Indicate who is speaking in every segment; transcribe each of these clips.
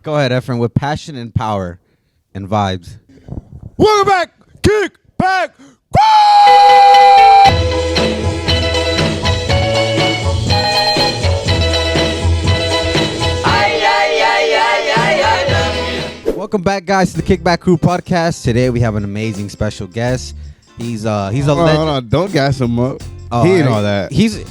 Speaker 1: Go ahead, Efren, with passion and power and vibes.
Speaker 2: Welcome back, Kickback.
Speaker 1: Welcome back, guys, to the Kickback Crew podcast. Today we have an amazing special guest. He's a legend.
Speaker 2: Hold on, don't gas him up. He ain't all that.
Speaker 1: He's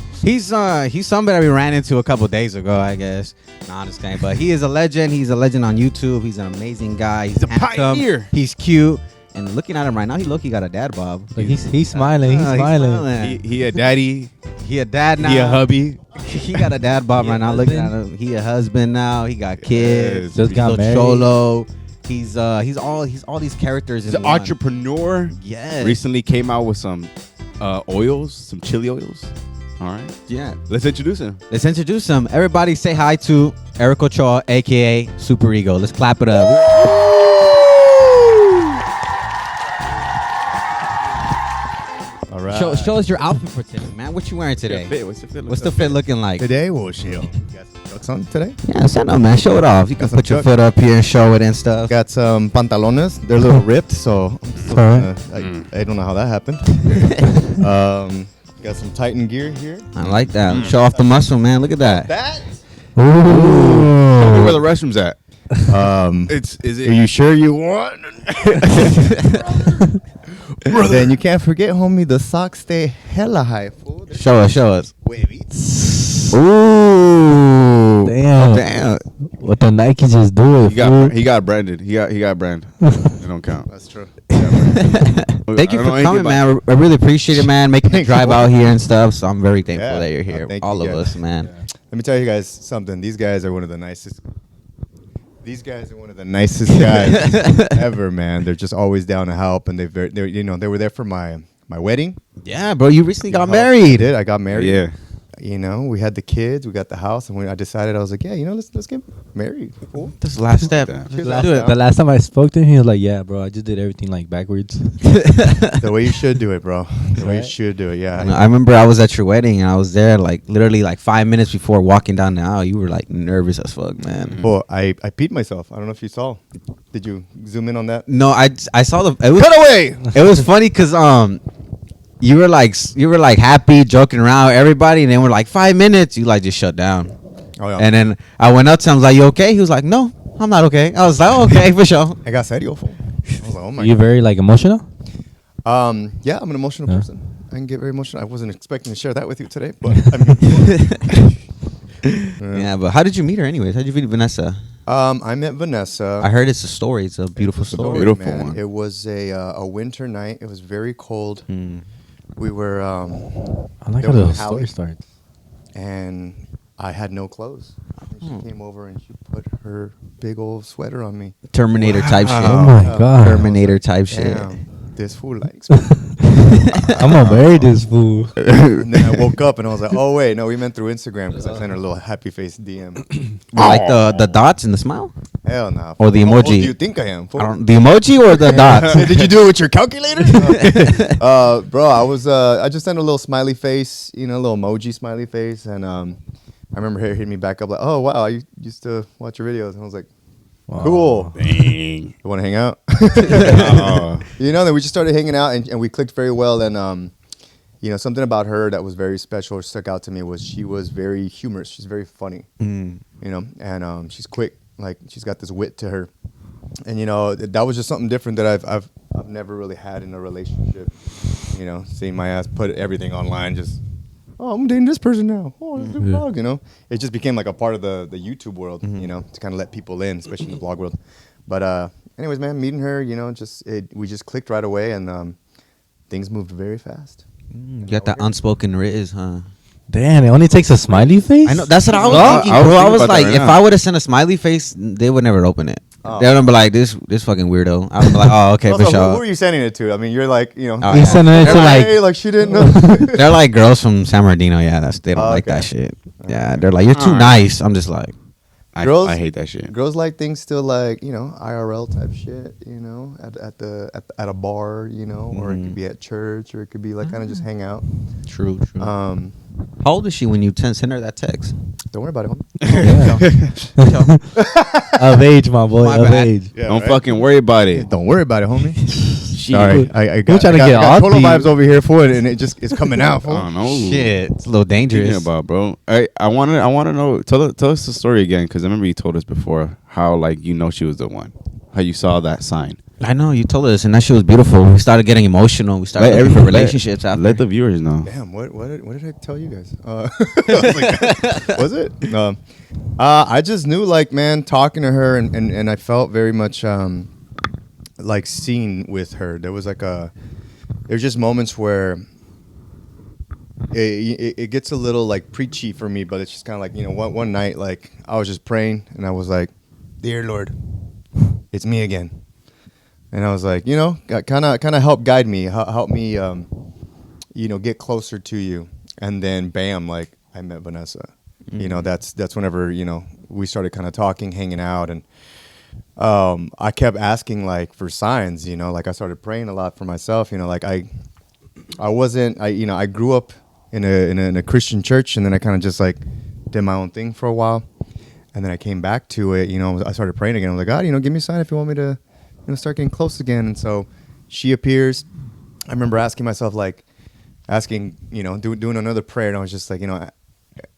Speaker 1: somebody we ran into a couple days ago, I guess. Nah, I'm just kidding. But he is a legend. He's a legend on YouTube. He's an amazing guy. He's
Speaker 2: a
Speaker 1: handsome.
Speaker 2: pioneer.
Speaker 1: He's cute. And looking at him right now, he got a dad bob.
Speaker 3: Like he's smiling. He's smiling.
Speaker 2: He a daddy.
Speaker 1: He a dad now.
Speaker 2: He a hubby.
Speaker 1: He got a dad bob right now. Looking at him, he a husband now. He got kids.
Speaker 3: Just got married.
Speaker 1: Cholo. He's all these characters.
Speaker 2: He's an entrepreneur.
Speaker 1: Yes.
Speaker 2: Recently came out with some oils, some chili oils. All right.
Speaker 1: Yeah.
Speaker 2: Let's introduce him.
Speaker 1: Let's introduce him. Everybody say hi to Eric Ochoa, a.k.a. SUPEReeeGO. Let's clap it up.
Speaker 2: All right.
Speaker 1: Show us your outfit for today, man. What you wearing today? What's the fit looking like?
Speaker 4: Today, well, shit. You got some chucks on today?
Speaker 1: Yeah, stand up, man. Show it off. You can put your foot up here and show it and stuff.
Speaker 4: Got some pantalones. They're a little ripped, so I don't know how that happened. Got some Titan gear here.
Speaker 1: I like that. Show off the muscle, man. Look at that.
Speaker 4: That?
Speaker 2: Ooh. Tell me where the restroom's at.
Speaker 4: Is it? Are you sure you want? Then you can't forget, homie, the socks stay hella high, fool.
Speaker 1: Show us.
Speaker 3: Ooh. Damn. What the Nike just do it,
Speaker 2: He got branded. He got brand. They don't count.
Speaker 4: That's true.
Speaker 1: Thank you for coming, man. I really appreciate it, man. Making the drive out here and stuff. So I'm very thankful that you're here. All of us, man.
Speaker 4: Let me tell you guys something. These guys are one of the nicest. These guys are one of the nicest guys ever, man. They're just always down to help, and they were there for my wedding.
Speaker 1: Yeah, bro. You recently got married.
Speaker 4: I got married.
Speaker 2: Yeah.
Speaker 4: You know, we had the kids, we got the house, and when I decided, I was like, yeah, let's get married. Cool.
Speaker 1: This is the last step.
Speaker 3: The last time I spoke to him, he was like, yeah, bro, I just did everything like backwards.
Speaker 4: The way you should do it, bro. The way you should do it, yeah.
Speaker 1: I remember I was at your wedding, and I was there like literally like 5 minutes before walking down the aisle. You were like nervous as fuck, man.
Speaker 4: Well, I peed myself. I don't know if you saw. Did you zoom in on that?
Speaker 1: No, I saw the. It was,
Speaker 4: Cut away!
Speaker 1: It was funny because you were like happy, joking around with everybody, and then we're like 5 minutes. You like just shut down.
Speaker 4: Oh, yeah.
Speaker 1: And then I went up to him, I was like, "You okay?" He was like, "No, I'm not okay." I was like, "Oh, okay, for sure."
Speaker 4: I got serio, fool. I was like, oh my
Speaker 3: You very like emotional?
Speaker 4: Yeah, I'm an emotional person. I can get very emotional. I wasn't expecting to share that with you today, but
Speaker 1: Yeah, but how did you meet her anyways? How did you meet Vanessa?
Speaker 4: I met Vanessa.
Speaker 1: I heard it's a story. It's a beautiful story.
Speaker 2: Beautiful
Speaker 4: man.
Speaker 2: one.
Speaker 4: It was a winter night. It was very cold. We were
Speaker 3: I like
Speaker 4: there
Speaker 3: how
Speaker 4: was
Speaker 3: the
Speaker 4: an alley,
Speaker 3: story starts.
Speaker 4: and I had no clothes. And she came over and she put her big old sweater on me.
Speaker 1: Terminator type shit.
Speaker 3: Oh my God.
Speaker 1: Terminator type shit.
Speaker 4: Damn, this fool likes me.
Speaker 3: I'm gonna marry this fool.
Speaker 4: And then I woke up and I was like, oh wait, no, we meant through Instagram because I sent her a little happy face DM.
Speaker 1: Like the dots and the smile?
Speaker 4: Hell no.
Speaker 1: Or the
Speaker 4: How old
Speaker 1: emoji.
Speaker 4: do you think I am? Fool?
Speaker 1: The emoji or the dots?
Speaker 4: Did you do it with your calculator? Bro, I just sent a little smiley face, a little emoji smiley face, and I remember her hitting me back up like, oh wow, I used to watch your videos, and I was like,
Speaker 3: Wow.
Speaker 4: cool.
Speaker 2: Dang.
Speaker 4: You want to hang out? Then we just started hanging out, and we clicked very well, and something about her that was very special or stuck out to me was she was very humorous. She's very funny, and she's quick. Like she's got this wit to her, and that was just something different that I've never really had in a relationship. Seeing my ass put everything online, just I'm dating this person now. Oh, it's a good vlog, It just became like a part of the YouTube world, to kind of let people in, especially in the vlog world. But anyways, man, meeting her, we just clicked right away, and things moved very fast.
Speaker 1: You got that unspoken riz, huh?
Speaker 3: Damn, it only takes a smiley face?
Speaker 1: I know. That's what I was thinking,
Speaker 2: I was
Speaker 1: bro. I
Speaker 2: thinking
Speaker 1: was
Speaker 2: about
Speaker 1: like,
Speaker 2: that
Speaker 1: if
Speaker 2: right now.
Speaker 1: I would have sent a smiley face, they would never open it.
Speaker 4: Oh.
Speaker 1: They would be like, this fucking weirdo. I would be like, oh, okay,
Speaker 4: Also,
Speaker 1: for
Speaker 4: who
Speaker 1: sure.
Speaker 4: were you sending it to? I mean, you're like,
Speaker 1: Oh,
Speaker 3: You
Speaker 1: yeah.
Speaker 3: sending it to like
Speaker 4: hey, like she didn't know.
Speaker 1: They're like girls from San Bernardino. Yeah, they don't like
Speaker 4: okay.
Speaker 1: that shit. Yeah, they're like, you're too nice. I'm just like,
Speaker 2: I hate that shit.
Speaker 4: Girls like things still like, you know, IRL type shit, you know, at a bar, you know, or it could be at church, or it could be like kind of just hang out.
Speaker 1: True. How old is she when you send her that text?
Speaker 4: Don't worry about it, homie.
Speaker 3: Of age, my boy.
Speaker 1: My
Speaker 3: Of
Speaker 1: bad.
Speaker 3: age.
Speaker 4: Yeah,
Speaker 2: Don't fucking worry about it.
Speaker 4: Don't worry about it, homie. Sorry, I
Speaker 3: We're trying to get
Speaker 4: got
Speaker 3: all
Speaker 4: Cholo
Speaker 3: deep.
Speaker 4: vibes over here for it, and it's coming out.
Speaker 2: I don't know.
Speaker 1: Shit, it's a little
Speaker 2: What are you
Speaker 1: dangerous.
Speaker 2: thinking about, bro? I want to know. Tell us the story again, because I remember you told us before how like you know she was the one, how you saw that sign.
Speaker 1: I know you told us, and that shit was beautiful. We started getting emotional. We started looking for relationships after.
Speaker 2: Let the viewers know.
Speaker 4: Damn, what did I tell you guys? I was like, was it? I just knew, like, man, talking to her, and I felt very much like seen with her. There was like there's just moments where it gets a little like preachy for me, but it's just kind of like, you know, one night, like I was just praying, and I was like, "Dear Lord, it's me again." And I was like, you know, kind of help guide me, help me, you know, get closer to you. And then, bam, like I met Vanessa. You know, that's whenever, you know, we started kind of talking, hanging out, and I kept asking like for signs. You know, like I started praying a lot for myself. You know, like I grew up in a Christian church, and then I kind of just like did my own thing for a while, and then I came back to it. You know, I started praying again. I was like, God, you know, give me a sign if you want me to, you know, start getting close again. And so she appears. I remember asking myself, like, you know, doing another prayer, and I was just like, you know,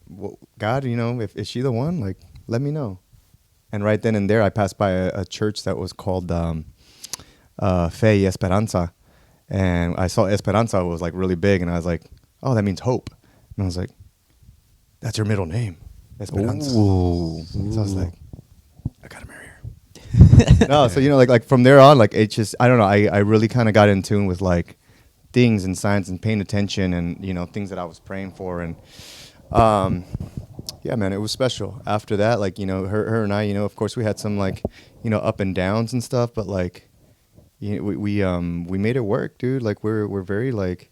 Speaker 4: well, God, you know, if is she the one, like, let me know. And right then and there, I passed by a church that was called Fe y Esperanza, and I saw Esperanza was like really big, and I was like, oh, that means hope. And I was like, that's her middle name, Esperanza.
Speaker 1: Ooh.
Speaker 4: So I was like, I gotta marry her. No, so, you know, like from there on, like, it just, I don't know, I really kind of got in tune with like things and signs and paying attention, and, you know, things that I was praying for. And yeah, man, it was special. After that, like, you know, her and I, you know, of course we had some like, you know, up and downs and stuff, but like, you know, we made it work, dude. Like we're very like,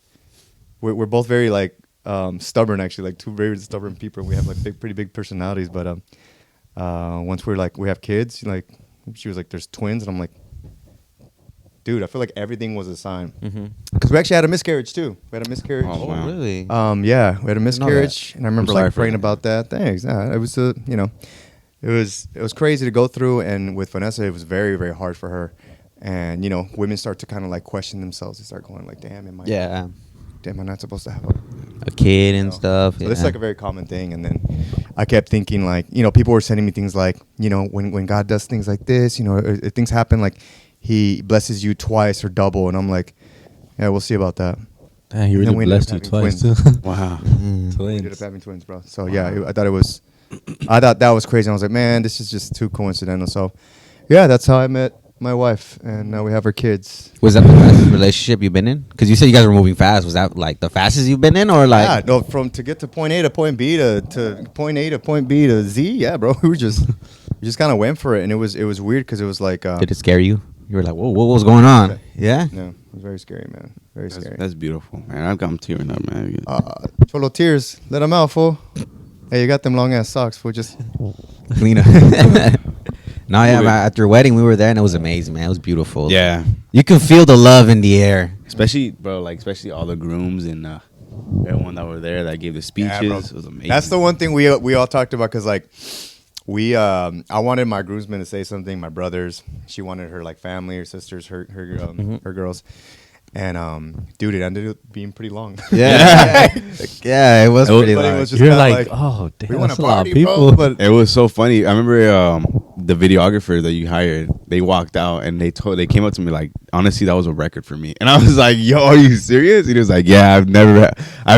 Speaker 4: we're both very like stubborn, actually, like two very stubborn people. We have like pretty big personalities, but once we're like, we have kids, like, she was like, there's twins, and I'm like, dude, I feel like everything was a sign. Because we actually had a miscarriage too. We had a miscarriage.
Speaker 2: Oh, wow.
Speaker 1: Really?
Speaker 4: Yeah, we had a miscarriage, and I remember
Speaker 2: sorry
Speaker 4: like
Speaker 2: for
Speaker 4: praying
Speaker 2: that.
Speaker 4: about that. Thanks. It was you know, it was crazy to go through, and with Vanessa, it was very, very hard for her. And, you know, women start to kind of like question themselves. They start going like, damn, am I not supposed to have
Speaker 1: a kid and stuff.
Speaker 4: So this is like a very common thing. And then I kept thinking, like, you know, people were sending me things like, you know, when God does things like this, you know, if things happen, like he blesses you twice or double. And I'm like, yeah, we'll see about that.
Speaker 3: Damn, he
Speaker 4: And then
Speaker 3: really
Speaker 4: we ended
Speaker 3: blessed you
Speaker 4: up
Speaker 3: twice
Speaker 4: having
Speaker 3: too.
Speaker 2: Wow.
Speaker 4: We ended up having twins, bro. So yeah, I thought that was crazy. I was like, man, this is just too coincidental. So yeah, that's how I met my wife, and now we have our kids.
Speaker 1: Was that the fastest relationship you've been in? Because you said you guys were moving fast. Was that like the fastest you've been in, or like?
Speaker 4: Yeah, no, to get to point A to point B to point A to point B to Z. Yeah, bro, we just kind of went for it, and it was weird because it was like.
Speaker 1: Did it scare you? You were like, whoa, what was going on? Yeah.
Speaker 4: No, it was very scary, man. Very scary.
Speaker 2: That's beautiful, man. I'm tearing up, man.
Speaker 4: Cholo tears, let them out, fool. Hey, you got them long ass socks, fool. Just
Speaker 1: Clean up. No, yeah, at your wedding, we were there, and it was amazing, man. It was beautiful.
Speaker 2: Yeah.
Speaker 1: You can feel the love in the air.
Speaker 2: Especially, bro, like, especially all the grooms and everyone that were there that gave the speeches.
Speaker 4: Yeah, bro.
Speaker 2: It was amazing.
Speaker 4: That's the one thing we all talked about, because like I wanted my groomsmen to say something. My brothers, she wanted her like family, her sisters, her girls, and dude, it ended up being pretty long.
Speaker 1: Yeah. Yeah, it was pretty
Speaker 4: But it
Speaker 1: long.
Speaker 4: was just
Speaker 3: You're
Speaker 4: kinda
Speaker 3: like, oh, damn,
Speaker 4: we want
Speaker 3: that's
Speaker 4: to
Speaker 3: a lot
Speaker 4: party,
Speaker 3: of people.
Speaker 4: bro, but
Speaker 2: It was so funny. I remember the videographer that you hired. They walked out and they came up to me like, honestly, that was a record for me. And I was like, yo, are you serious? And he was like, yeah, I've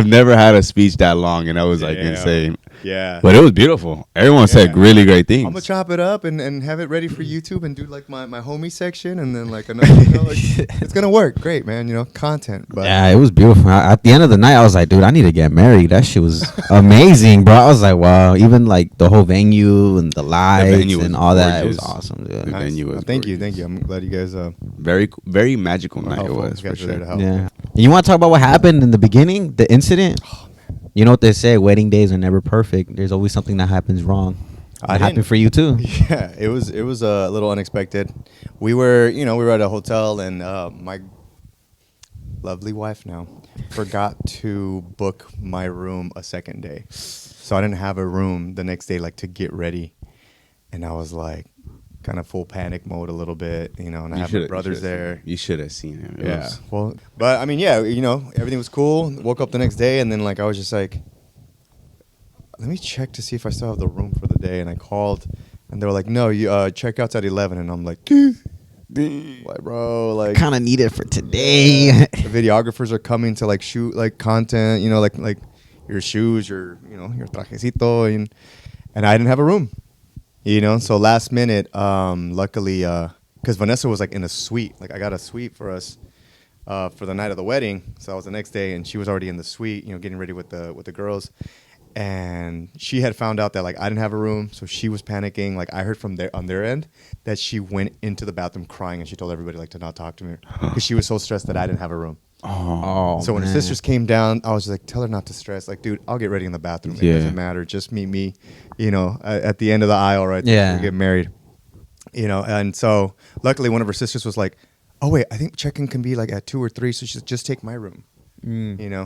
Speaker 2: never had a speech that long, and that was like insane.
Speaker 4: yeah.
Speaker 2: But it was beautiful. Everyone said really great things.
Speaker 4: I'm gonna chop it up and have it ready for YouTube and do like my homie section, and then like another. You know, like, it's gonna work great, man. You know, content. But
Speaker 1: Yeah, it was beautiful. At the end of the night, I was like, dude, I need to get married. That shit was amazing, bro. I was like, wow. Even like the whole venue and the lights
Speaker 2: venue was
Speaker 1: and all that, it was
Speaker 2: gorgeous.
Speaker 1: awesome, dude.
Speaker 2: The venue was
Speaker 4: Thank you.
Speaker 2: gorgeous.
Speaker 4: I'm glad you guys.
Speaker 2: Very magical night it
Speaker 4: helpful.
Speaker 2: was
Speaker 4: You
Speaker 2: for
Speaker 4: guys were there to
Speaker 2: sure.
Speaker 4: help.
Speaker 1: Yeah. You want to talk about what happened in the beginning, the incident? You know what they say, wedding days are never perfect. There's always something that happens wrong. I'm happy for you too.
Speaker 4: Yeah, it was a little unexpected. We were at a hotel, and my lovely wife now forgot to book my room a second day, so I didn't have a room the next day, like to get ready, and I was like, kind of full panic mode a little bit, and I have my brothers there.
Speaker 2: You should have seen him.
Speaker 4: Well, but I mean, yeah, everything was cool. Woke up the next day, and then like I was just like, let me check to see if I still have the room for the day. And I called, and they were like, no, you checkout's at 11. And I'm like, like, bro, like,
Speaker 1: Kind of need it for today.
Speaker 4: the videographers are coming to like shoot like content, like your shoes, your trajecito, and I didn't have a room, So last minute, luckily, because Vanessa was like in a suite, like I got a suite for us for the night of the wedding. So that was the next day, and she was already in the suite, getting ready with the girls. And she had found out that like I didn't have a room, so she was panicking. Like I heard from on their end that she went into the bathroom crying, and she told everybody like to not talk to me because she was so stressed that I didn't have a room.
Speaker 1: Oh,
Speaker 4: so when her sisters came down, I was just like, tell her not to stress. Like, dude, I'll get ready in the bathroom. It doesn't matter. Just meet me, at the end of the aisle, right?
Speaker 1: Yeah.
Speaker 4: We get married, And so luckily, one of her sisters was like, oh wait, I think check-in can be like at 2 or 3, so she said, just take my room.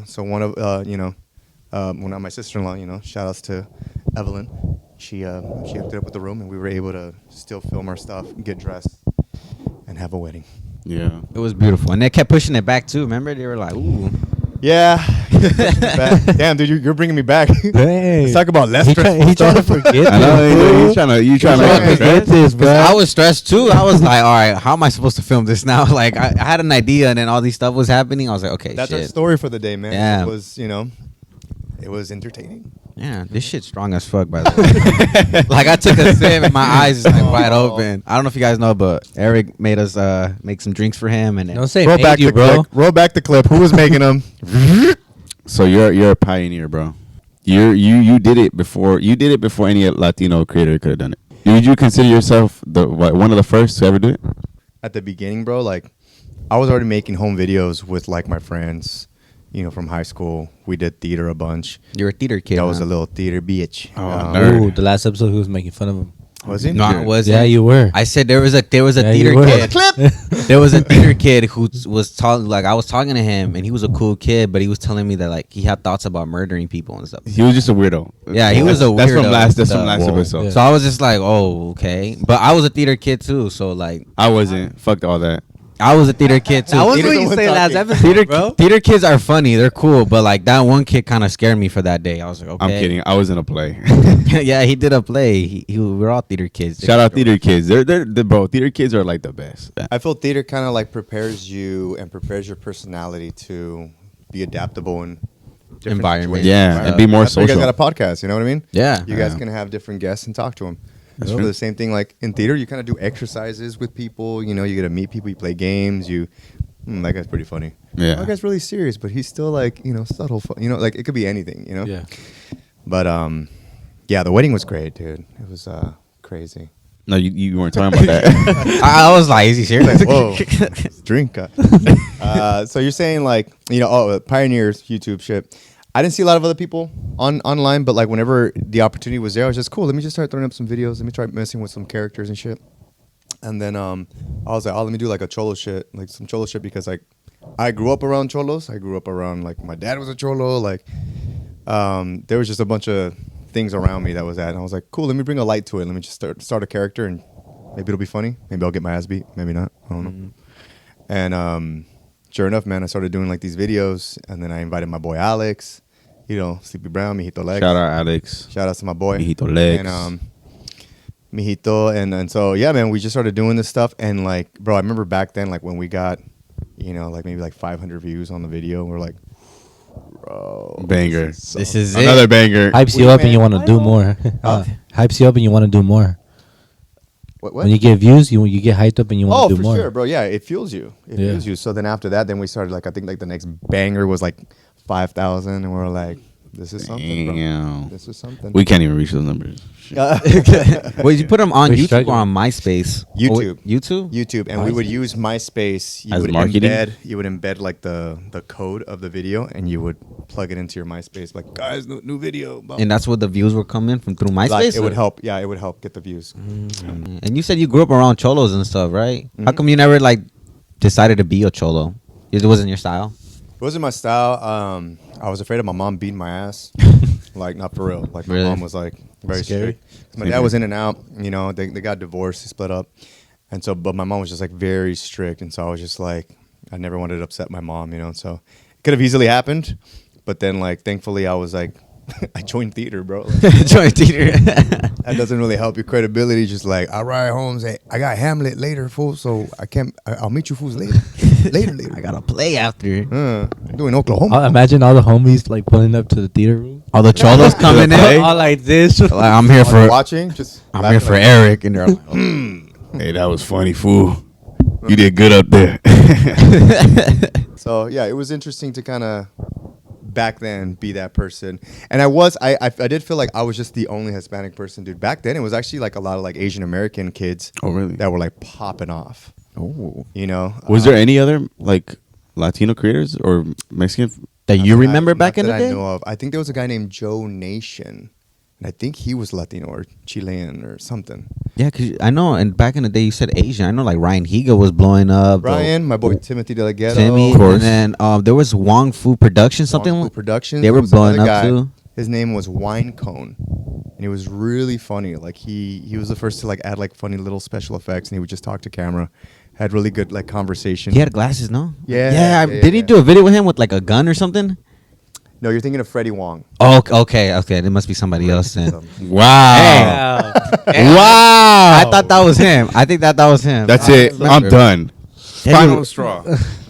Speaker 4: So one of one of my sister-in-law, shout outs to Evelyn. She hooked it up with the room, and we were able to still film our stuff, get dressed, and have a wedding.
Speaker 2: Yeah.
Speaker 1: it was beautiful, and they kept pushing it back too. Remember, they were like, "Ooh,
Speaker 4: Yeah. Damn, dude, you're bringing me back.
Speaker 3: Dang.
Speaker 4: Let's talk about less
Speaker 3: He
Speaker 4: stressful
Speaker 3: trying to
Speaker 4: stuff.
Speaker 3: forget.
Speaker 2: I know. You trying to
Speaker 3: forget this, bro.
Speaker 1: I was stressed too. I was like, all right, how am I supposed to film this now? Like, I had an idea, and then all these stuff was happening. I was like, okay,
Speaker 4: That's our
Speaker 1: shit.
Speaker 4: story for the day, man.
Speaker 1: Yeah.
Speaker 4: It was, it was entertaining.
Speaker 1: Yeah, this shit's strong as fuck, by the way. Like, I took a sip, and my eyes is like wide open. I don't know if you guys know, but Eric made us make some drinks for him, and then
Speaker 3: Don't say
Speaker 4: Roll
Speaker 3: made
Speaker 4: back
Speaker 3: you,
Speaker 4: the
Speaker 3: bro.
Speaker 4: clip. Roll back the clip. Who was making them?
Speaker 2: So you're a pioneer, bro. You did it before. You did it before any Latino creator could have done it. Would you consider yourself one of the first to ever do it?
Speaker 4: At the beginning, bro, like I was already making home videos with like my friends, from high school. We did theater a bunch.
Speaker 1: you're a theater kid.
Speaker 4: I was
Speaker 1: huh?
Speaker 4: a little theater bitch.
Speaker 2: nerd.
Speaker 3: Ooh, the last episode, he was making fun of him.
Speaker 4: Was he?
Speaker 1: No, I wasn't.
Speaker 3: Yeah, you were.
Speaker 1: I said there was a
Speaker 3: Yeah, you
Speaker 1: theater
Speaker 3: were.
Speaker 1: kid. There was a theater kid who was talking. Like, I was talking to him, and he was a cool kid, but he was telling me that like he had thoughts about murdering people and stuff.
Speaker 2: He was just a weirdo.
Speaker 1: Yeah, he was a
Speaker 2: That's from
Speaker 1: weirdo.
Speaker 2: last
Speaker 4: Whoa.
Speaker 2: episode.
Speaker 3: Yeah.
Speaker 1: So I was just like, oh, okay. But I was a theater kid too, so like
Speaker 2: I wasn't. Fucked all that.
Speaker 1: I was a theater kid too.
Speaker 3: That was
Speaker 1: Theater-
Speaker 3: what you
Speaker 4: one
Speaker 3: say last
Speaker 4: talking.
Speaker 3: episode, bro.
Speaker 1: Theater kids are funny. They're cool, but like that one kid kind of scared me for that day. I was like, okay.
Speaker 2: I'm kidding. I was in a play.
Speaker 1: Yeah, he did a play. We're all theater kids.
Speaker 2: Shout out theater kids. They're bro. Theater kids are like the best.
Speaker 4: I feel theater kind of like prepares you and prepares your personality to be adaptable in different
Speaker 1: Environment.
Speaker 4: situations.
Speaker 2: Yeah, and be more
Speaker 4: That's why you
Speaker 2: social.
Speaker 4: guys got a podcast, you know what I mean?
Speaker 1: Yeah.
Speaker 4: You guys
Speaker 2: Yeah.
Speaker 4: can have different guests and talk to them.
Speaker 2: That's
Speaker 4: For
Speaker 2: true.
Speaker 4: the same thing, like in theater, you kind of do exercises with people. You get to meet people. You play games. That guy's pretty funny.
Speaker 2: Yeah.
Speaker 4: That guy's really serious, but he's still like subtle. Like it could be anything.
Speaker 3: Yeah.
Speaker 4: But yeah, the wedding was great, dude. It was crazy.
Speaker 2: No, you weren't talking about that.
Speaker 1: I was like, is he serious?
Speaker 4: Like, whoa, let's drink. So you're saying like pioneers YouTube shit. I didn't see a lot of other people online, but like whenever the opportunity was there, I was just cool. Let me just start throwing up some videos. Let me try messing with some characters and shit. And then I was like, oh, let me do like a cholo shit, like some cholo shit, because like I grew up around cholos. I grew up around like my dad was a cholo. Like there was just a bunch of things around me that was that, and I was like, cool. Let me bring a light to it. Let me just start a character, and maybe it'll be funny. Maybe I'll get my ass beat. Maybe not. I don't know. And sure enough, man, I started doing like these videos, and then I invited my boy Alex. Sleepy Brown, Mijito Lex.
Speaker 2: Shout out Alex.
Speaker 4: Shout out to my boy.
Speaker 2: Mijito Lex.
Speaker 4: And Mijito. And so, yeah, man, we just started doing this stuff. And like, bro, I remember back then, like when we got, like maybe like 500 views on the video, we're like, bro.
Speaker 2: Banger.
Speaker 1: This is
Speaker 2: Another
Speaker 1: it.
Speaker 2: banger.
Speaker 3: Hypes you up and you want to do more. Hypes you up and you want to do more.
Speaker 4: What?
Speaker 3: When you get views, you get hyped up and you want to do
Speaker 4: for
Speaker 3: more.
Speaker 4: sure, bro. Yeah, it fuels you. It fuels you. So then after that, then we started like, I think like the next banger was like 5,000. And we're like, This is something, bro.
Speaker 2: Damn.
Speaker 4: This is something.
Speaker 2: We can't even reach those numbers. Shit.
Speaker 1: Wait, you put them on
Speaker 3: We
Speaker 1: YouTube
Speaker 3: struggle.
Speaker 1: or on MySpace?
Speaker 4: YouTube.
Speaker 1: YouTube?
Speaker 4: YouTube, and we would use MySpace. You
Speaker 2: As
Speaker 4: would
Speaker 2: marketing?
Speaker 4: You would embed like the code of the video, and you would plug it into your MySpace. Like, guys, new video. Blah,
Speaker 1: And that's where the views were coming from through MySpace?
Speaker 4: like, it would help. Yeah, it would help get the views.
Speaker 1: And you said you grew up around cholos and stuff, right? How come you never like decided to be a cholo? It wasn't your style?
Speaker 4: It wasn't my style. I was afraid of my mom beating my ass. Like, not for real. Like, my
Speaker 1: Really?
Speaker 4: mom was like very
Speaker 3: Scary?
Speaker 4: strict. My dad was in and out. You know, they got divorced, they split up, and so but my mom was just like very strict, and so I was just like, I never wanted to upset my mom. You know, so it could have easily happened, but then like thankfully I was like, I joined theater, bro. Like,
Speaker 1: Joint theater.
Speaker 4: that doesn't really help your credibility. Just like, I ride home, say I got Hamlet later, fool. So I'll meet you fools later. later.
Speaker 1: I gotta play after.
Speaker 4: I'm doing Oklahoma.
Speaker 3: Imagine all the homies like pulling up to the theater room.
Speaker 1: All the cholos coming in.
Speaker 3: All like this.
Speaker 1: Like, I'm here for
Speaker 4: watching. Just
Speaker 1: I'm here
Speaker 4: laughing
Speaker 1: for
Speaker 4: like,
Speaker 1: Eric, and they're like,
Speaker 2: Hey, that was funny, fool. You did good up there.
Speaker 4: So yeah, it was interesting to kind of back then be that person, and I did feel like I was just the only Hispanic person, dude. Back then, it was actually like a lot of like Asian American kids.
Speaker 2: Oh, really?
Speaker 4: That were like popping off.
Speaker 1: oh,
Speaker 4: You know,
Speaker 2: Was there any other like Latino creators or Mexican?
Speaker 1: that you remember
Speaker 4: Not
Speaker 1: back in the
Speaker 4: that
Speaker 1: day?
Speaker 4: I know of. I think there was a guy named Joe Nation, and I think he was Latino or Chilean or something.
Speaker 1: Yeah, cause I know. And back in the day, you said Asian. I know, like Ryan Higa was blowing up.
Speaker 4: Ryan, my boy Timothy De La Ghetto,
Speaker 1: Timmy,
Speaker 2: Of course.
Speaker 1: and then there was Wong Fu Productions, something.
Speaker 4: Wong Fu Productions.
Speaker 1: They were
Speaker 4: There was
Speaker 1: blowing
Speaker 4: another
Speaker 1: up
Speaker 4: guy.
Speaker 1: too.
Speaker 4: His name was Wine Cone, and he was really funny. Like he was the first to like add like funny little special effects, and he would just talk to camera. Had really good like conversation.
Speaker 1: He had glasses, no?
Speaker 4: Yeah,
Speaker 1: Yeah.
Speaker 4: yeah,
Speaker 1: Did he
Speaker 4: yeah.
Speaker 1: do a video with him with like a gun or something?
Speaker 4: No, you're thinking of Freddie Wong.
Speaker 1: Oh, okay. There must be somebody else then.
Speaker 2: Wow.
Speaker 1: Wow! I thought that was him. I think that was him.
Speaker 2: That's
Speaker 1: I
Speaker 2: it.
Speaker 1: remember.
Speaker 2: I'm done.
Speaker 1: Yeah,
Speaker 2: Final
Speaker 1: you-
Speaker 2: straw.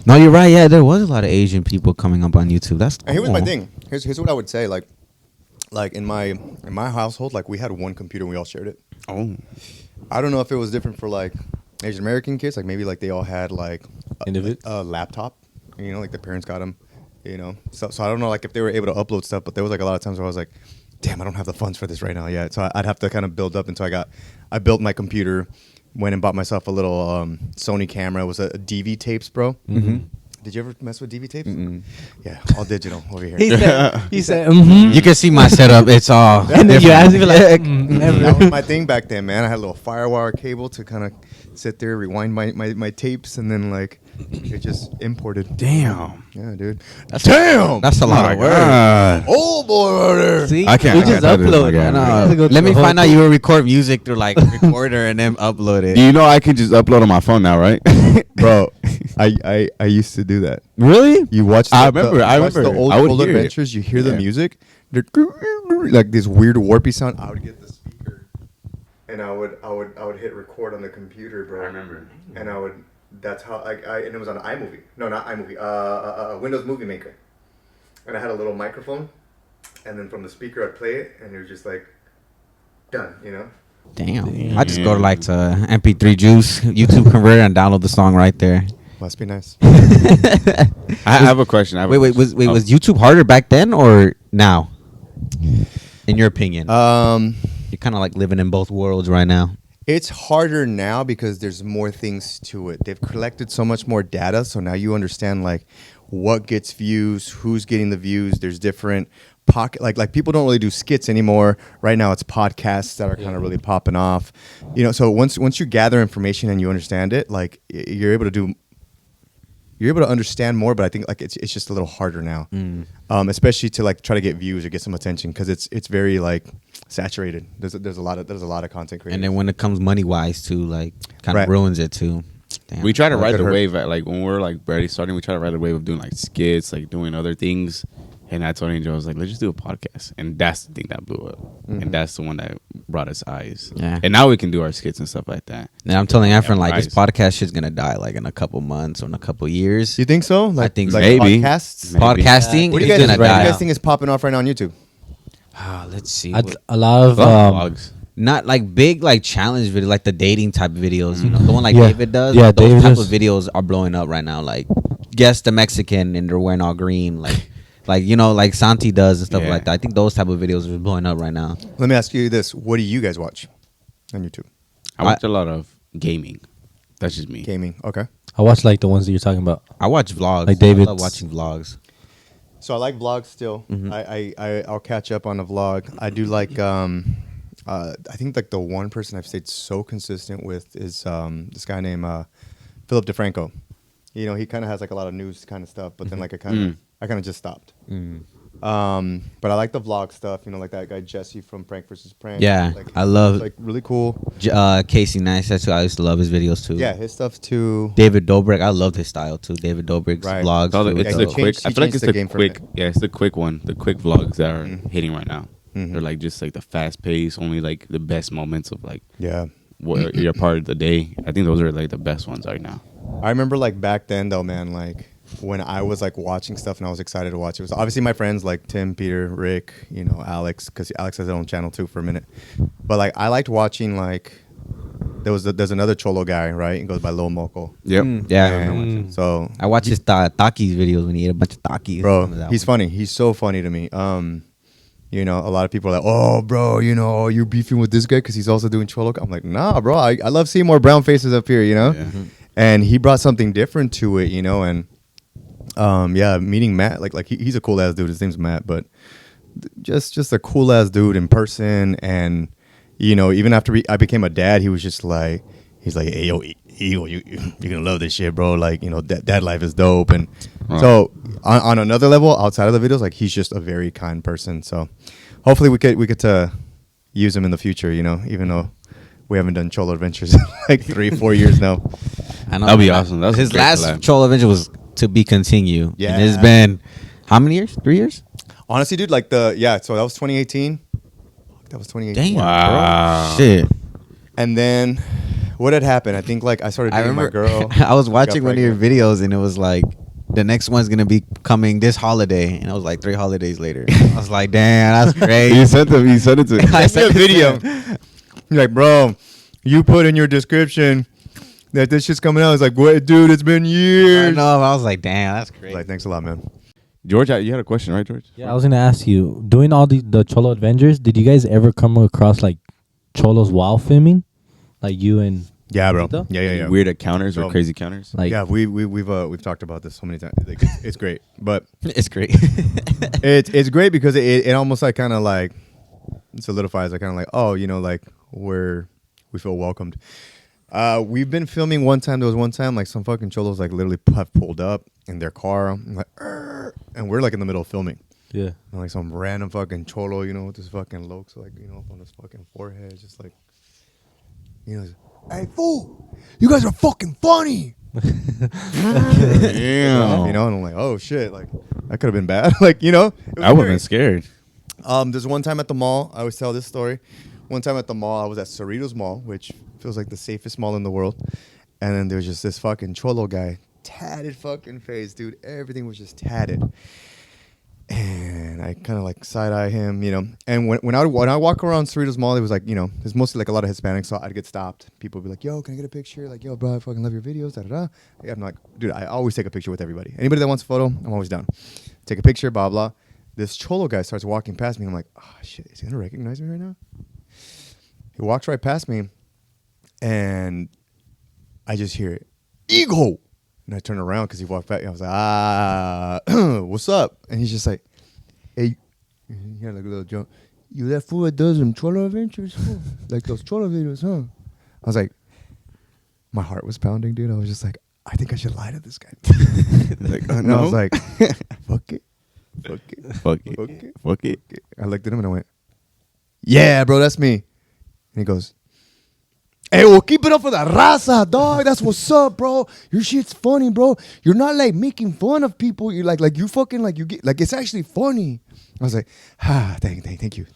Speaker 1: No, you're right. Yeah, there was a lot of Asian people coming up on YouTube. That's cool.
Speaker 4: And here was my thing. Here's what I would say. Like in my household, like we had one computer and we all shared it.
Speaker 2: Oh.
Speaker 4: I don't know if it was different for like Asian American kids. Like maybe like they all had like a laptop. You know, like the parents got them. You know, so I don't know like if they were able to upload stuff, but there was like a lot of times where I was like, damn, I don't have the funds for this right now yet. So I'd have to kind of build up until I built my computer, went and bought myself a little Sony camera. It was a DV tapes, bro.
Speaker 1: Mm-hmm.
Speaker 4: Did you ever mess with DV tapes?
Speaker 1: Mm-mm.
Speaker 4: Yeah, all digital over here.
Speaker 3: He said, mm-hmm.
Speaker 1: You can see my setup. It's all.
Speaker 3: And then you ask me like,
Speaker 4: That
Speaker 3: never.
Speaker 4: was my thing back then, man. I had a little firewire cable to kind of sit there, rewind my tapes, and then like it just imported.
Speaker 2: Damn.
Speaker 4: Yeah, dude.
Speaker 2: Damn.
Speaker 1: That's a lot of work.
Speaker 2: God.
Speaker 4: Oh boy, right there.
Speaker 3: See,
Speaker 2: I can't-
Speaker 3: we
Speaker 2: I
Speaker 3: just
Speaker 2: can't do this
Speaker 3: upload.
Speaker 2: again.
Speaker 3: I have to go
Speaker 1: Let
Speaker 3: through
Speaker 1: me
Speaker 3: the whole
Speaker 1: find out
Speaker 3: thing.
Speaker 1: you will record music through like recorder and then upload it.
Speaker 2: You know I can just upload on my phone now, right?
Speaker 4: Bro, I used to do that.
Speaker 1: Really?
Speaker 4: You watch.
Speaker 2: I remember, I
Speaker 4: watch
Speaker 2: remember.
Speaker 4: the old
Speaker 2: I would
Speaker 4: Old
Speaker 2: hear it.
Speaker 4: Adventures. You hear the
Speaker 2: Yeah.
Speaker 4: music, they're like this weird warpy sound. I would get the speaker, and I would hit record on the computer, bro.
Speaker 2: I remember.
Speaker 4: And I would. That's how and it was on iMovie. No, not iMovie. Windows Movie Maker. And I had a little microphone, and then from the speaker I'd play it, and it was just like done. You know.
Speaker 1: Damn. I just go to like to MP3 Juice, YouTube converter, and download the song right there.
Speaker 4: Must be nice.
Speaker 2: I have a question.
Speaker 1: Wait, was YouTube harder back then or now? In your opinion, you're kind of like living in both worlds right now.
Speaker 4: It's harder now because there's more things to it. They've collected so much more data, so now you understand like what gets views, who's getting the views. There's different pocket like people don't really do skits anymore. Right now it's podcasts that are kind of really popping off. You know, so once you gather information and you understand it, like you're able to understand more, but I think like it's just a little harder now. Especially to like try to get views or get some attention because it's very like saturated. There's a lot of content creators.
Speaker 1: And then when it comes money wise too, like kind of
Speaker 4: Right.
Speaker 1: ruins it too. Damn.
Speaker 2: We try to ride
Speaker 4: could
Speaker 2: the
Speaker 4: hurt.
Speaker 2: wave at like when we're like barely starting. We try to ride the wave of doing like skits, like doing other things. And I told Angel, I was like, let's just do a podcast. And that's the thing that blew up. And that's the one that brought us eyes.
Speaker 1: Yeah.
Speaker 2: And now we can do our skits and stuff like that.
Speaker 1: And I'm telling Efren, like,
Speaker 2: eyes.
Speaker 1: this podcast shit's gonna die, like, in a couple months or in a couple years.
Speaker 4: You think so? Like,
Speaker 1: I think
Speaker 4: like
Speaker 2: maybe.
Speaker 4: podcasts.
Speaker 2: Maybe.
Speaker 1: Podcasting
Speaker 4: What do
Speaker 1: is
Speaker 4: you guys,
Speaker 1: gonna
Speaker 4: what do you
Speaker 1: die.
Speaker 4: guys think is popping off right now on YouTube?
Speaker 1: Let's see.
Speaker 3: A lot of
Speaker 2: Vlogs.
Speaker 1: Not like big, like, challenge video, like the dating type of videos, you know, the one like
Speaker 3: Yeah.
Speaker 1: David does.
Speaker 3: Yeah,
Speaker 1: Those
Speaker 3: David
Speaker 1: type
Speaker 3: does.
Speaker 1: of videos are blowing up right now. Like, guess the Mexican and they're wearing all green. Like, like like Santi does and stuff
Speaker 2: Yeah.
Speaker 1: like that. I think those type of videos are blowing up right now.
Speaker 4: Let me ask you this: what do you guys watch on YouTube?
Speaker 2: I watch a lot of gaming. That's just me.
Speaker 4: Gaming. Okay.
Speaker 3: I watch like the ones that you're talking about.
Speaker 1: I watch vlogs.
Speaker 3: Like
Speaker 1: I
Speaker 3: David's.
Speaker 1: love watching vlogs.
Speaker 4: So I like vlogs still. I'll catch up on a vlog. I do like I think like the one person I've stayed so consistent with is this guy named Philip DeFranco. He kind of has like a lot of news kind of stuff, but then like I kind of just stopped. But I like the vlog stuff. Like that guy Jesse from Prank versus Prank.
Speaker 1: Yeah,
Speaker 4: like,
Speaker 1: I love
Speaker 4: like really cool.
Speaker 1: Casey Neistat. I used to love his videos too.
Speaker 4: Yeah, his stuff too.
Speaker 1: David Dobrik. I loved his style too. David Dobrik's
Speaker 4: Right.
Speaker 1: vlogs.
Speaker 2: It's
Speaker 4: he
Speaker 2: the quick.
Speaker 4: changed-
Speaker 2: I
Speaker 4: he
Speaker 2: feel like
Speaker 4: changed
Speaker 2: it's
Speaker 4: the
Speaker 2: the
Speaker 4: game for a
Speaker 2: quick.
Speaker 4: bit.
Speaker 2: Yeah, it's the quick one. The quick vlogs that are hitting right now. They're like just like the fast pace, only like the best moments of like what you're part of the day. I think those are like the best ones right now.
Speaker 4: I remember like back then though, man, like when I was like watching stuff and I was excited to watch it was obviously my friends like Tim, Peter, Rick, Alex, because Alex has his own channel too for a minute. But like I liked watching like there's another Cholo guy, right? He goes by Lil Moco.
Speaker 2: Yep.
Speaker 1: Yeah.
Speaker 4: So
Speaker 1: I watch his Takis videos when he ate a bunch of Takis.
Speaker 4: bro, he's funny. He's so funny to me. A lot of people are like, oh, bro, you're beefing with this guy because he's also doing Cholo. I'm like, nah, bro. I love seeing more brown faces up here,
Speaker 2: Yeah.
Speaker 4: And he brought something different to it, and meeting Matt, like he's a cool ass dude. His name's Matt, but just a cool ass dude in person. And even after I became a dad, he was just like, he's like, hey yo, Eagle, you're gonna love this shit, bro. Like dad life is dope. And so on another level, outside of the videos, like he's just a very kind person. So hopefully we could use him in the future, even though we haven't done Cholo Adventures in like 3-4 years now.
Speaker 1: I know.
Speaker 2: That'd be awesome. That was
Speaker 1: His
Speaker 2: a great
Speaker 1: last
Speaker 2: collab.
Speaker 1: Cholo Adventure was to be continue.
Speaker 4: Yeah.
Speaker 1: And it's been how many years? 3 years?
Speaker 4: Honestly, dude, so that was 2018. That was 2018.
Speaker 1: Damn.
Speaker 2: Wow.
Speaker 1: Bro. Shit.
Speaker 4: And then what had happened? I think like I started
Speaker 1: I
Speaker 4: dating my
Speaker 1: remember
Speaker 4: girl.
Speaker 1: I was watching
Speaker 4: got
Speaker 1: one of your
Speaker 4: pregnant.
Speaker 1: videos and it was like the next one's gonna be coming this holiday, and it was like 3 holidays later. I was like, damn, that's
Speaker 2: You
Speaker 1: crazy.
Speaker 2: sent it to me.
Speaker 1: I
Speaker 4: Send me a video. You're like, bro, you put in your description that this shit's coming out. It's like, what, dude? It's been
Speaker 1: I
Speaker 4: years.
Speaker 1: know. I was like, damn, that's crazy.
Speaker 4: Like, thanks a lot, man.
Speaker 2: George, you had a question, right, George?
Speaker 3: Yeah, I was gonna ask you, doing all the Cholo Adventures, did you guys ever come across like Cholos while filming, like you and
Speaker 4: Yeah, bro.
Speaker 3: Though?
Speaker 4: Yeah.
Speaker 2: Weird encounters
Speaker 4: So-
Speaker 2: or crazy counters?
Speaker 3: like?
Speaker 4: Yeah, we've talked about this so many times. Like, it's great, but
Speaker 1: It's great.
Speaker 4: it's great because it almost like kind of like solidifies like kind of like, oh, like we feel welcomed. We've been filming one time. There was one time like some fucking cholos like literally have pulled up in their car. I'm like, "Arr!" And we're like in the middle of filming.
Speaker 3: Yeah.
Speaker 4: And like some random fucking cholo, with this fucking lokes like on his fucking forehead, just like, hey fool, you guys are fucking funny.
Speaker 2: Damn.
Speaker 4: And I'm like, oh shit, like that could have been bad. Like, it was
Speaker 2: I would have
Speaker 4: very-
Speaker 2: been scared.
Speaker 4: There's one time at the mall, I always tell this story. One time at the mall, I was at Cerritos Mall, which feels like the safest mall in the world. And then there was just this fucking cholo guy, tatted fucking face, dude. Everything was just tatted. And I kind of like side-eye him, And when I walk around Cerritos Mall, it was like, there's mostly like a lot of Hispanics, so I'd get stopped. People would be like, yo, can I get a picture? Like, yo, bro, I fucking love your videos, da-da-da. I'm like, dude, I always take a picture with everybody. Anybody that wants a photo, I'm always down. Take a picture, blah, blah. This cholo guy starts walking past me, and I'm like, oh, shit, is he going to recognize me right now? He walks right past me, and I just hear it, Ego! And I turn around because he walked back. I was like, what's up? And he's just like, hey, he had like a little joke. You that fool that does them Cholo Adventures? Fool? Like those Cholo videos, huh? I was like, my heart was pounding, dude. I was just like, I think I should lie to this guy.
Speaker 2: Like,
Speaker 4: And I was like, fuck it. Fuck it.
Speaker 2: Fuck it.
Speaker 4: Fuck it.
Speaker 2: Fuck it.
Speaker 4: I looked at him and I went, yeah, bro, that's me. And he goes, hey, well, keep it up for the raza, dog. That's what's up, bro. Your shit's funny, bro. You're not like making fun of people. You're like you fucking like you get like it's actually funny. I was like, thank you.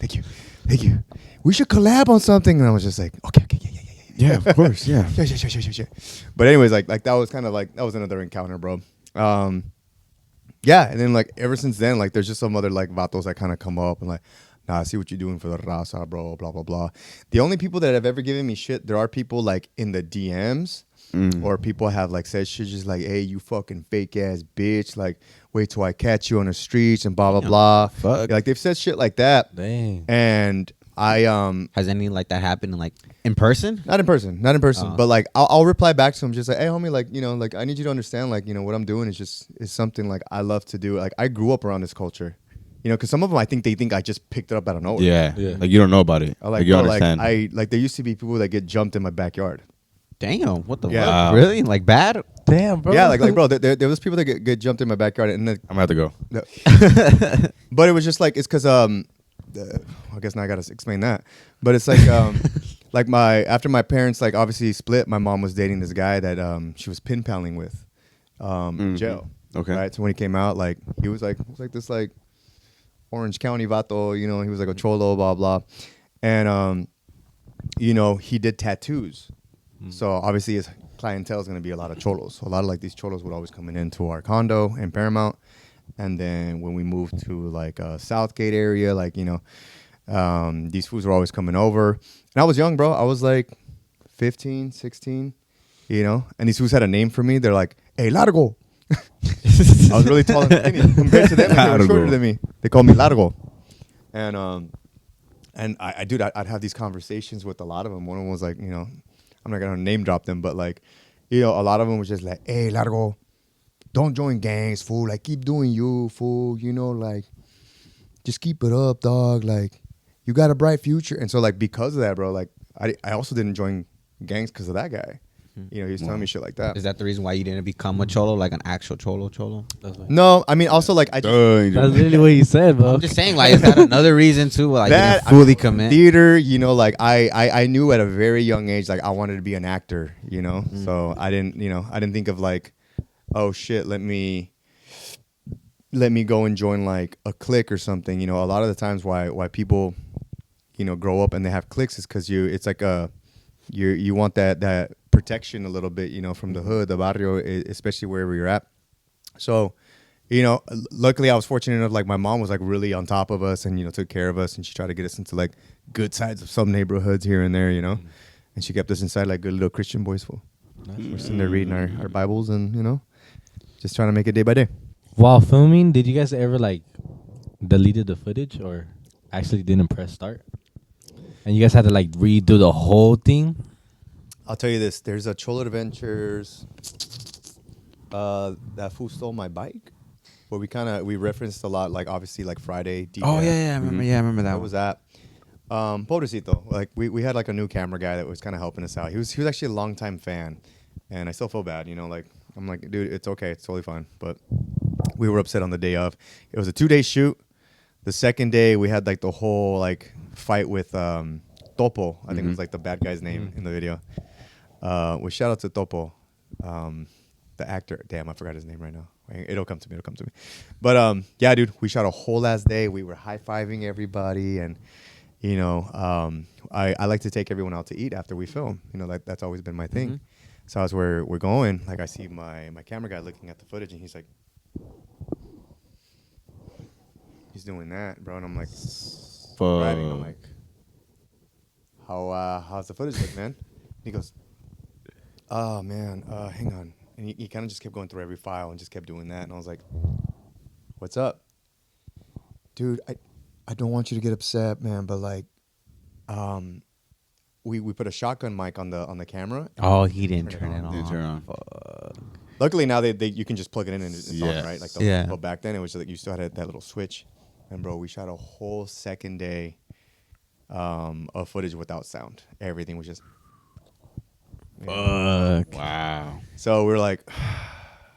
Speaker 4: We should collab on something. And I was just like, okay, yeah.
Speaker 2: Yeah, of course. Yeah.
Speaker 4: Sure. But anyways, like that was kind of like that was another encounter, bro. Yeah, and then like ever since then, like there's just some other like vatos that kind of come up and like, nah, I see what you're doing for the raza, bro, blah, blah, blah. The only people that have ever given me shit, there are people like in the DMs or people have like said shit just like, hey, you fucking fake ass bitch. Like, wait till I catch you on the streets and blah, blah, blah.
Speaker 1: Fuck.
Speaker 4: Like they've said shit like that.
Speaker 3: Dang.
Speaker 4: And I
Speaker 1: Has anything like that happened like in person?
Speaker 4: not in person, but like I'll reply back to him just like, hey homie, like, you know, like I need you to understand, like, you know, what I'm doing is something like I love to do. Like I grew up around this culture, you know, because some of them they think I just picked it up out of nowhere.
Speaker 2: Yeah. Like you don't know about it.
Speaker 4: I like,
Speaker 2: you
Speaker 4: bro,
Speaker 2: understand.
Speaker 4: like there used to be people that get jumped in my backyard.
Speaker 1: Damn, what the
Speaker 4: Yeah.
Speaker 1: fuck?
Speaker 2: Wow.
Speaker 1: Really? Like bad?
Speaker 3: Damn, bro.
Speaker 4: Yeah, like bro, there was people that get jumped in my backyard, and then,
Speaker 2: I'm gonna have to go.
Speaker 4: but it was just like it's because I guess now I gotta explain that. But it's like like after my parents like obviously split, my mom was dating this guy that she was pen paling with in jail.
Speaker 2: Okay.
Speaker 4: Right. So when he came out, like he was like this like Orange County vato, you know, he was like a cholo, blah blah, and you know, he did tattoos. So obviously his clientele is going to be a lot of cholos. So a lot of like these cholos would always come into our condo in Paramount. And then when we moved to like Southgate area, like, you know, these fools were always coming over. And I was young, bro. I was like 15, 16, you know. And these fools had a name for me. They're like, hey, Largo. I was really tall and skinny. Compared to them, they were shorter than me. They called me Largo. And I'd have these conversations with a lot of them. One of them was like, you know, I'm not going to name drop them, but like, you know, a lot of them was just like, hey, Largo, don't join gangs, fool. Like, keep doing you, fool. You know, like, just keep it up, dog. Like, you got a bright future. And so, like, because of that, bro, like, I also didn't join gangs because of that guy. You know, he was telling me shit like that.
Speaker 1: Is that the reason why you didn't become a cholo, like an actual cholo?
Speaker 4: No, I mean, also, like, I just...
Speaker 3: That's literally what he said, bro.
Speaker 1: I'm just saying, like, is that another reason too? Like,
Speaker 4: that
Speaker 1: didn't fully commit.
Speaker 4: Theater, you know, like I knew at a very young age, like I wanted to be an actor, you know. So I didn't think of like, oh shit, let me go and join like a clique or something. You know, a lot of the times why people, you know, grow up and they have cliques is because it's like you want that protection a little bit, you know, from the hood, the barrio, especially wherever you're at. So, you know, luckily I was fortunate enough, like my mom was like really on top of us and, you know, took care of us, and she tried to get us into like good sides of some neighborhoods here and there, you know, and she kept us inside like good little Christian boys. We're sitting there reading our Bibles and, you know, just trying to make it day by day.
Speaker 3: While filming, did you guys ever like deleted the footage or actually didn't press start? And you guys had to like redo the whole thing?
Speaker 4: I'll tell you this. There's a Cholo Adventures. That fool stole my bike. Where we referenced a lot, like obviously like Friday.
Speaker 1: Oh yeah, I remember. Yeah, I remember that.
Speaker 4: That was that. Pobrecito. Like we had like a new camera guy that was kind of helping us out. He was actually a longtime fan, and I still feel bad. You know, like I'm like, dude, it's okay, it's totally fine. But we were upset on the day of. It was a 2-day shoot. The second day we had like the whole like fight with Topo. I think it was like the bad guy's name in the video. We shout out to Topo, the actor. Damn, I forgot his name right now. It'll come to me. But yeah, dude, we shot a whole ass day. We were high-fiving everybody, and you know, I like to take everyone out to eat after we film. You know, that's always been my thing. So as we're going, like I see my camera guy looking at the footage, and he's like, he's doing that, bro, and I'm like, driving. I'm like, how's the footage look, man? And he goes, oh man, hang on. And he kind of just kept going through every file and just kept doing that. And I was like, what's up? Dude, I don't want you to get upset, man, but like, we put a shotgun mic on the camera.
Speaker 1: Oh, he didn't turn it on.
Speaker 2: Didn't turn on.
Speaker 1: Fuck.
Speaker 4: Luckily now you can just plug it in and it's on, right? Like
Speaker 1: Yeah.
Speaker 4: But back then it was like you still had that little switch. And bro, we shot a whole second day of footage without sound. Everything was just...
Speaker 1: Fuck.
Speaker 2: Wow.
Speaker 4: So we were like...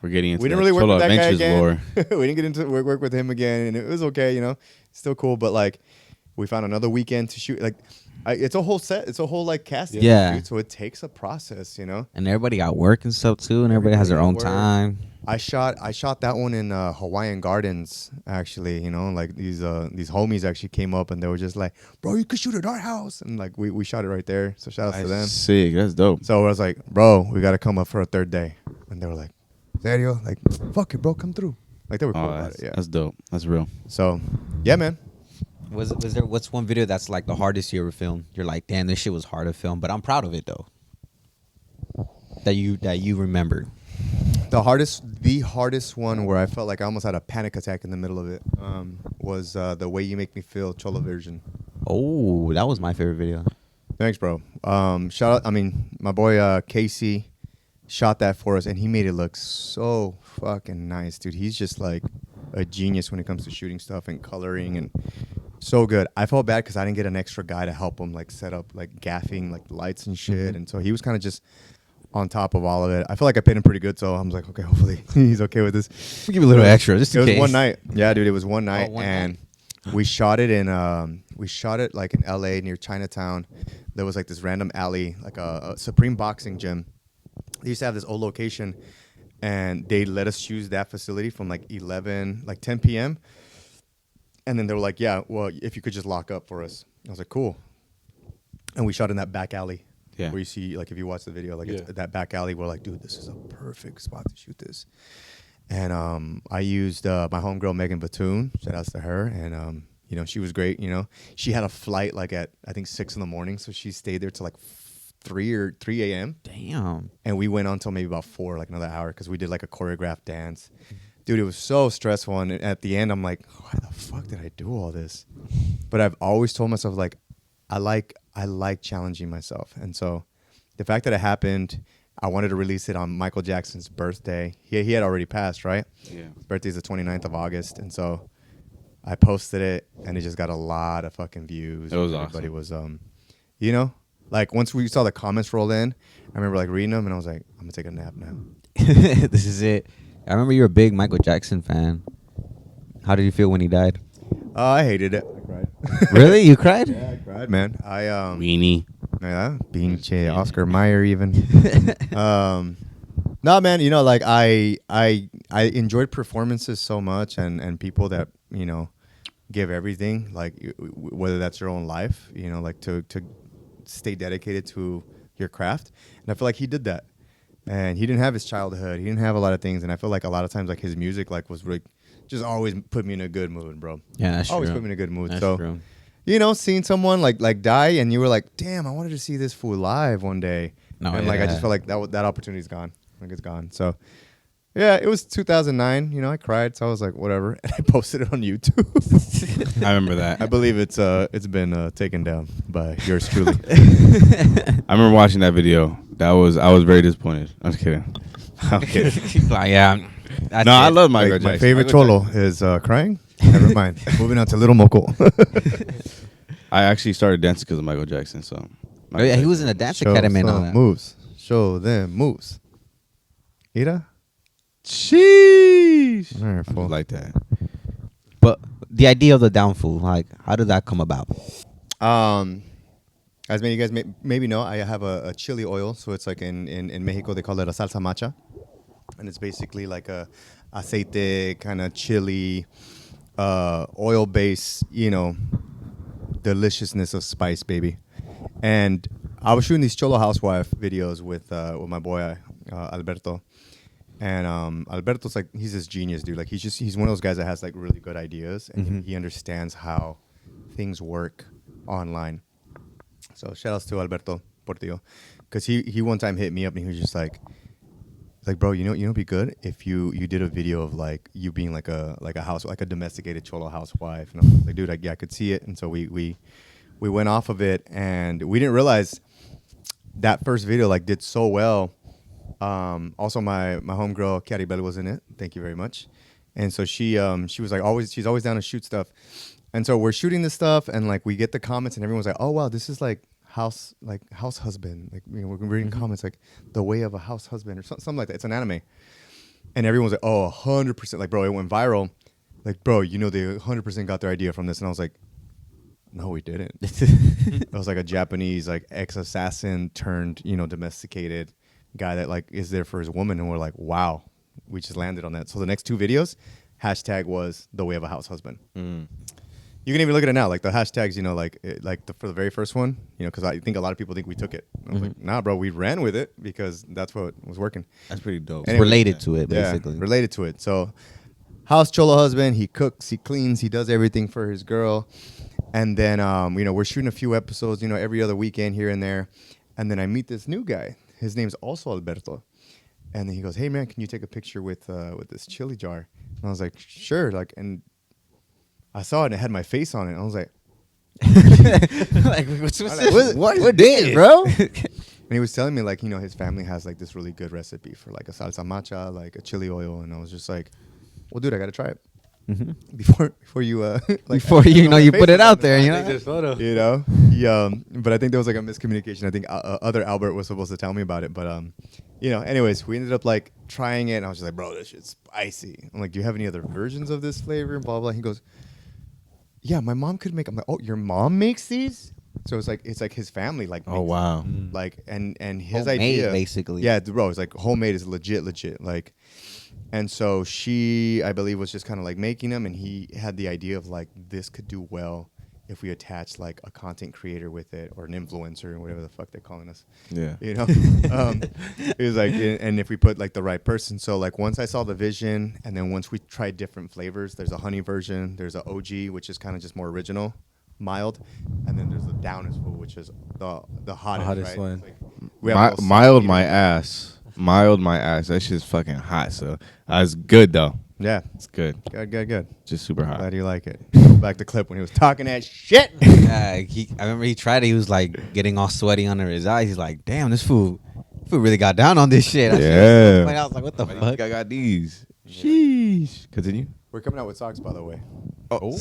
Speaker 2: We're getting into
Speaker 4: we didn't really work with that guy again.
Speaker 2: lore.
Speaker 4: We didn't get into work with him again, and it was okay, you know, still cool. But like, we found another weekend to shoot. Like, it's a whole set. It's a whole like casting.
Speaker 1: Yeah.
Speaker 4: Shoot, so it takes a process, you know.
Speaker 1: And everybody got work and stuff too, and everybody has their own
Speaker 4: Work.
Speaker 1: time.
Speaker 4: I shot that one in Hawaiian Gardens, actually. You know, like these homies actually came up and they were just like, "Bro, you could shoot at our house," and like we shot it right there. So shout out to them.
Speaker 2: Sick. That's dope.
Speaker 4: So I was like, "Bro, we got to come up for a third day," and they were like, "Serio? Like, fuck it, bro, come through." Like they were cool about it. Yeah.
Speaker 2: That's dope. That's real.
Speaker 4: So, yeah, man.
Speaker 1: Was there what's one video that's like the hardest you ever filmed? You're like, damn, this shit was hard to film, but I'm proud of it though. That you remembered.
Speaker 4: The hardest one where I felt like I almost had a panic attack in the middle of it was the Way You Make Me Feel Cholo version.
Speaker 1: Oh, that was my favorite video.
Speaker 4: Thanks, bro. Shout out, I mean, my boy Casey shot that for us, and he made it look so fucking nice, dude. He's just like a genius when it comes to shooting stuff and coloring, and so good. I felt bad because I didn't get an extra guy to help him like set up like gaffing like lights and shit, and so he was kind of just on top of all of it. I feel like I paid him pretty good, so I was like, okay, hopefully he's okay with this.
Speaker 1: We'll give you a little extra, just in
Speaker 4: It
Speaker 1: case.
Speaker 4: was one night. Yeah, dude, it was one night,
Speaker 1: one
Speaker 4: and we shot it in like in LA near Chinatown. There was like this random alley, like a Supreme boxing gym. They used to have this old location, and they let us use that facility from like 10 p.m. And then they were like, yeah, well, if you could just lock up for us. I was like, cool. And we shot in that back alley.
Speaker 2: Yeah.
Speaker 4: Where you see, like, if you watch the video, like, it's that back alley, we're like, dude, this is a perfect spot to shoot this. And I used my homegirl, Megan Batoon. Shout outs to her. And, you know, she was great, you know. She had a flight, like, at, I think, 6 in the morning. So she stayed there till, like, 3 a.m.
Speaker 1: Damn.
Speaker 4: And we went on till maybe about 4, like, another hour, because we did, like, a choreographed dance. Dude, it was so stressful. And at the end, I'm like, why the fuck did I do all this? But I've always told myself, like, I like challenging myself. And so the fact that it happened, I wanted to release it on Michael Jackson's birthday. He had already passed, right?
Speaker 2: Yeah.
Speaker 4: His birthday's the 29th of August. And so I posted it, and it just got a lot of fucking views.
Speaker 2: It was
Speaker 4: Everybody
Speaker 2: awesome.
Speaker 4: was, you know, like once we saw the comments roll in, I remember like reading them, and I was like, I'm going to take a nap now.
Speaker 1: This is it. I remember you were a big Michael Jackson fan. How did you feel when he died?
Speaker 4: I hated it. I cried.
Speaker 1: Really? You cried?
Speaker 4: Yeah, I cried, man.
Speaker 2: Weenie.
Speaker 4: Yeah, Pinche Oscar Mayer even. No, man, you know, like I enjoyed performances so much, and people that, you know, give everything, like whether that's your own life, you know, like to stay dedicated to your craft. And I feel like he did that. And he didn't have his childhood. He didn't have a lot of things. And I feel like a lot of times, like, his music, like, was really just always put me in a good mood, bro.
Speaker 1: Yeah, that's
Speaker 4: always
Speaker 1: true.
Speaker 4: put me in a good mood.
Speaker 1: That's
Speaker 4: so,
Speaker 1: true.
Speaker 4: you know, seeing someone like die, and you were like, damn, I wanted to see this fool live one day.
Speaker 1: No,
Speaker 4: and like, I just felt like that opportunity's gone. Like, it's gone. So, yeah, it was 2009. You know, I cried. So I was like, whatever. And I posted it on YouTube.
Speaker 2: I remember that.
Speaker 4: I believe it's been taken down by yours truly.
Speaker 2: I remember watching that video. I was very disappointed. I'm just kidding. I'm kidding.
Speaker 1: Like, yeah. That's
Speaker 2: No, I
Speaker 1: it.
Speaker 2: love Michael
Speaker 4: Like,
Speaker 2: Jackson.
Speaker 4: my favorite
Speaker 2: Michael
Speaker 4: cholo is crying. Never mind. Moving on to Little Moco.
Speaker 2: I actually started dancing because of Michael Jackson. So,
Speaker 1: Oh, yeah, he was in a dance academy and all that.
Speaker 4: Moves. Show them moves. Ira?
Speaker 2: sheesh.
Speaker 4: All right,
Speaker 2: I
Speaker 4: fool.
Speaker 2: like that.
Speaker 1: But the idea of the downfall, like, how did that come about?
Speaker 4: As many of you guys maybe know, I have a chili oil. So it's like in Mexico, they call it a salsa macha. And it's basically like a aceite kind of chili, oil base, you know, deliciousness of spice, baby. And I was shooting these Cholo housewife videos with my boy Alberto. And Alberto's like, he's this genius, dude. Like, he's one of those guys that has like really good ideas, and he understands how things work online. So shout outs to Alberto Portillo, because he one time hit me up and he was just like, bro, you know, it'd be good if you did a video of like you being like a house, like a domesticated Cholo housewife. And I was like, dude, I could see it. And so we went off of it, and we didn't realize that first video like did so well. Also my homegirl Caribel was in it. Thank you very much. And so she was like she's always down to shoot stuff. And so we're shooting this stuff, and like we get the comments, and everyone's like, oh wow, this is like house husband. Like, you know, we're reading comments like the way of a house husband or something like that. It's an anime. And everyone's like, oh, 100%. Like, bro, it went viral. Like, bro, you know, they 100% got their idea from this. And I was like, no, we didn't. It was like a Japanese like ex-assassin turned, you know, domesticated guy that like is there for his woman. And we're like, wow, we just landed on that. So the next 2 videos, hashtag was the way of a house husband. You can even look at it now, like the hashtags, you know, like for the very first one, you know, because I think a lot of people think we took it. I was like, nah, bro, we ran with it because that's what was working.
Speaker 2: That's pretty dope.
Speaker 1: It's related to it, basically.
Speaker 4: Yeah, related to it. So, house Cholo husband, he cooks, he cleans, he does everything for his girl. And then, we're shooting a few episodes, every other weekend here and there. And then I meet this new guy. His name's also Alberto. And then he goes, "Hey man, can you take a picture with this chili jar?" And I was like, "Sure." Like, and I saw it and it had my face on it. And I was like,
Speaker 1: like, what did, bro?
Speaker 4: And he was telling me like, his family has like this really good recipe for like a salsa macha, like a chili oil. And I was just like, "Well, dude, I got to try it."
Speaker 1: Mm-hmm.
Speaker 4: Before you
Speaker 1: Before you put it out there,
Speaker 3: Take this photo.
Speaker 4: Yeah, but I think there was like a miscommunication. I think other Albert was supposed to tell me about it, but anyways, we ended up like trying it, and I was just like, "Bro, this shit's spicy." I'm like, "Do you have any other versions of this flavor?" And blah blah. He goes, "Yeah, my mom could make." I'm like, "Oh, your mom makes these?" So it's like his family like.
Speaker 2: Oh wow.
Speaker 4: Makes, like and his
Speaker 1: Homemade,
Speaker 4: idea
Speaker 1: basically.
Speaker 4: Yeah, bro, it's like homemade is legit like. And so she, I believe, was just kind of like making them, and he had the idea of like this could do well if we attach like a content creator with it or an influencer or whatever the fuck they're calling us.
Speaker 2: Yeah.
Speaker 4: It was like, and if we put like the right person. So like once I saw the vision, and then once we tried different flavors, there's a honey version, there's a OG, which is kind of just more original, mild, and then there's the Downest food, which is the hottest, right?
Speaker 3: one.
Speaker 4: Like, we have
Speaker 2: Mild my ass. Mild my ass. That shit's fucking hot. So it's good though.
Speaker 4: Yeah,
Speaker 2: It's good.
Speaker 4: good.
Speaker 2: Just super hot.
Speaker 4: Glad you like it. Go back to clip when he was talking that shit.
Speaker 1: Yeah, I remember he tried it. He was like getting all sweaty under his eyes. He's like, "Damn, this food really got down on this shit."
Speaker 2: Yeah.
Speaker 1: I was like, "What the
Speaker 2: I
Speaker 1: fuck?"
Speaker 2: got these. Sheesh. Continue.
Speaker 4: We're coming out with socks, by the way.
Speaker 1: Oh,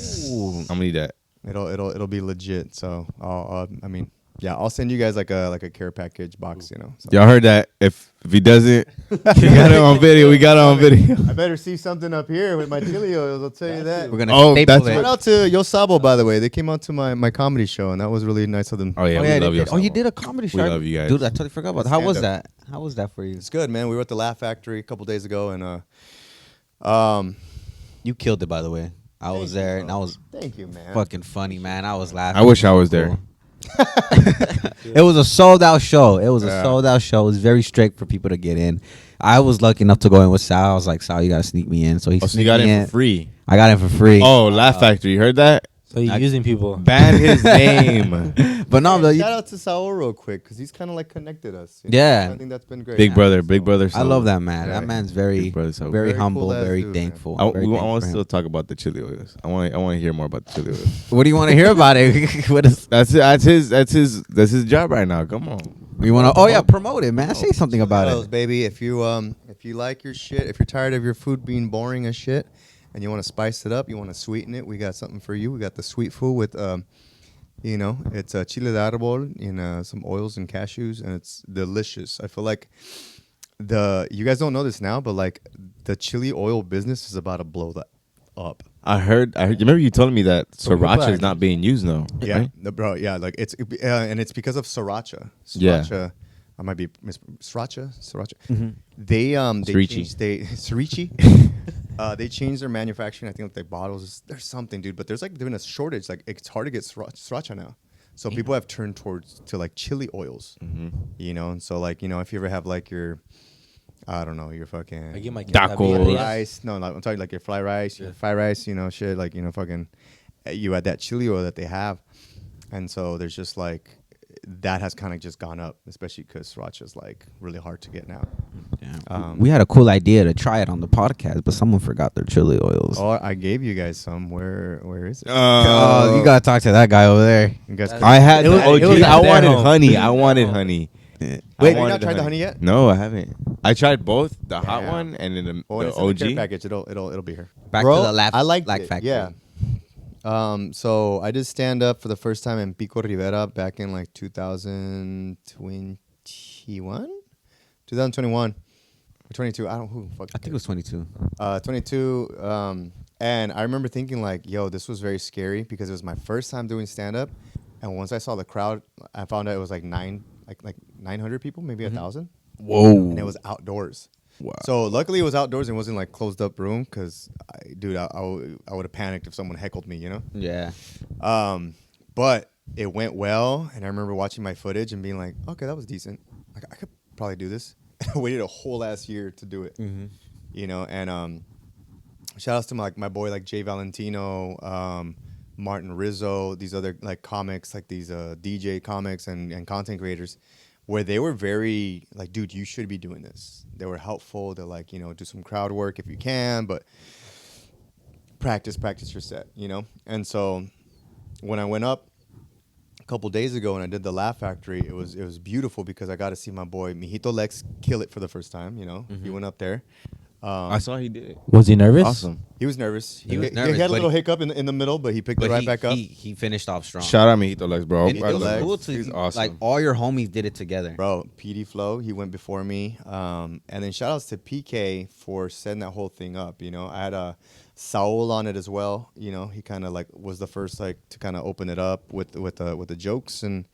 Speaker 2: I'm gonna need that.
Speaker 4: It'll be legit. So I'll send you guys like a care package box. So.
Speaker 2: Y'all heard that? If he doesn't, we got it on video. We got it on video.
Speaker 4: I better see something up here with my chili oils. I'll tell you that.
Speaker 1: we're gonna
Speaker 2: Oh,
Speaker 1: staple
Speaker 2: that's
Speaker 1: it.
Speaker 4: Shout out to Yo Sabo, by the way. They came out to my comedy show, and that was really nice of them.
Speaker 2: Oh yeah,
Speaker 1: Oh,
Speaker 2: we
Speaker 1: yeah,
Speaker 2: love
Speaker 1: they
Speaker 2: you.
Speaker 1: did. Oh, you did a comedy show.
Speaker 2: We love you guys.
Speaker 1: Dude, I totally forgot about that. How was
Speaker 4: Stand-up.
Speaker 1: that? How was that for you?
Speaker 4: It's good, man. We were at the Laugh Factory a couple days ago, and
Speaker 1: You killed it, by the way. I was there, and I was
Speaker 4: thank you, man.
Speaker 1: fucking funny, man. I was laughing.
Speaker 2: I wish I was there.
Speaker 1: It was a sold out show. It was a
Speaker 4: Yeah.
Speaker 1: sold out show. It was very strict for people to get in. I was lucky enough to go in with Sal. I was like, "Sal, you gotta sneak me in." So he
Speaker 2: Oh, so you
Speaker 1: sneaked
Speaker 2: got
Speaker 1: me
Speaker 2: in for free.
Speaker 1: I got in for free.
Speaker 2: Oh, Laugh Factory. You heard that?
Speaker 3: So you're using people.
Speaker 2: Ban his name.
Speaker 1: But no,
Speaker 4: Hey,
Speaker 1: the,
Speaker 4: shout out to Saul real quick because he's kind of like connected us.
Speaker 1: Yeah.
Speaker 4: I think that's been great.
Speaker 2: Big brother. Big brother.
Speaker 1: I love that man.
Speaker 4: Yeah.
Speaker 1: That man's very,
Speaker 2: Big brother, so
Speaker 1: very
Speaker 4: very
Speaker 1: humble,
Speaker 4: cool-ass
Speaker 1: very
Speaker 4: dude, man.
Speaker 1: thankful.
Speaker 2: I
Speaker 1: very
Speaker 2: want
Speaker 1: thankful
Speaker 2: to
Speaker 1: for him.
Speaker 2: still talk about the chili oils. I want to hear more about the chili oils.
Speaker 1: What do you want to hear about it? What is
Speaker 2: That's his job right now. Come on.
Speaker 1: you want to? Oh yeah, promote it, man. Say something about
Speaker 4: Chilios,
Speaker 1: it.
Speaker 4: baby. If you like your shit, if you're tired of your food being boring as shit, and you want to spice it up, you want to sweeten it, we got something for you. We got the sweet food with it's a chile de árbol in some oils and cashews, and it's delicious. I feel like you guys don't know this now, but like the chili oil business is about to blow that up.
Speaker 2: I heard. Remember you telling me that
Speaker 4: So go
Speaker 2: sriracha
Speaker 4: back.
Speaker 2: is not being used though.
Speaker 4: Yeah,
Speaker 2: right?
Speaker 4: bro. Yeah, like and it's because of sriracha.
Speaker 2: Yeah.
Speaker 4: Sriracha. I might be sriracha.
Speaker 1: Mm-hmm.
Speaker 4: They
Speaker 2: Sriracha.
Speaker 4: changed sriracha. They changed their manufacturing. I think like their bottles. There's something, dude. But there's like been a shortage. Like it's hard to get sriracha now. So people have turned to like chili oils.
Speaker 2: Mm-hmm.
Speaker 4: And so like if you ever have like your, I don't know, your fucking
Speaker 3: I get my
Speaker 2: Tacos.
Speaker 4: rice. No, I'm talking like your fried rice, your fried rice. Shit like fucking. You add that chili oil that they have, and so there's just like that has kind of just gone up, especially because sriracha is like really hard to get now.
Speaker 1: We had a cool idea to try it on the podcast, but someone forgot their chili oils.
Speaker 4: Oh, I gave you guys some. Where is it?
Speaker 1: Oh, you gotta talk to that guy over there.
Speaker 4: You guys
Speaker 2: I had
Speaker 3: It
Speaker 2: the
Speaker 3: was-
Speaker 2: OG.
Speaker 3: it was
Speaker 2: I
Speaker 3: at their
Speaker 2: wanted
Speaker 3: home.
Speaker 2: honey. I wanted honey.
Speaker 4: Wait,
Speaker 2: I
Speaker 4: you
Speaker 2: wanted
Speaker 4: not tried the honey yet?
Speaker 2: No, I haven't. I tried both the hot
Speaker 4: Damn.
Speaker 2: one and then the
Speaker 4: It's in the care
Speaker 2: OG.
Speaker 4: package. It'll be here.
Speaker 1: Back
Speaker 4: Bro,
Speaker 1: to the laugh.
Speaker 4: I liked
Speaker 1: Laugh
Speaker 4: it.
Speaker 1: Factory.
Speaker 4: Yeah. So I did stand up for the first time in Pico Rivera back in like 2021, 2021 or 22. I don't who fuck.
Speaker 1: I think it was 22.
Speaker 4: 22. And I remember thinking like, yo, this was very scary because it was my first time doing stand up, and once I saw the crowd, I found out it was like 900 people, maybe 1,000.
Speaker 2: Whoa.
Speaker 4: And it was outdoors.
Speaker 2: Wow.
Speaker 4: So luckily it was outdoors and it wasn't like closed up room because, I would have panicked if someone heckled me,
Speaker 1: Yeah.
Speaker 4: But it went well, and I remember watching my footage and being like, okay, that was decent. Like I could probably do this. And I waited a whole ass year to do it. And shout outs to my boy like Jay Valentino, Martin Rizzo, these other like comics, like these DJ comics and content creators, where they were very like, dude, you should be doing this. They were helpful. They're like, do some crowd work if you can, but practice your set, And so when I went up a couple days ago and I did the Laugh Factory, it was beautiful because I got to see my boy Mijito Lex kill it for the first time. He went up there.
Speaker 2: I saw he did it.
Speaker 3: Was he nervous?
Speaker 2: Awesome.
Speaker 4: He was nervous.
Speaker 1: He was nervous,
Speaker 4: He had a
Speaker 1: but
Speaker 4: little hiccup in the middle, but he picked it right back up.
Speaker 1: He finished off strong.
Speaker 2: Shout out Mijito Lex, bro.
Speaker 1: And
Speaker 4: Mijito
Speaker 1: it was
Speaker 4: Lex.
Speaker 1: cool to
Speaker 2: He's awesome.
Speaker 1: like all your homies did it together.
Speaker 4: Bro, PD Flow, he went before me. And then shout outs to PK for setting that whole thing up. I had Saul on it as well. He kind of like was the first like to kind of open it up with the jokes. And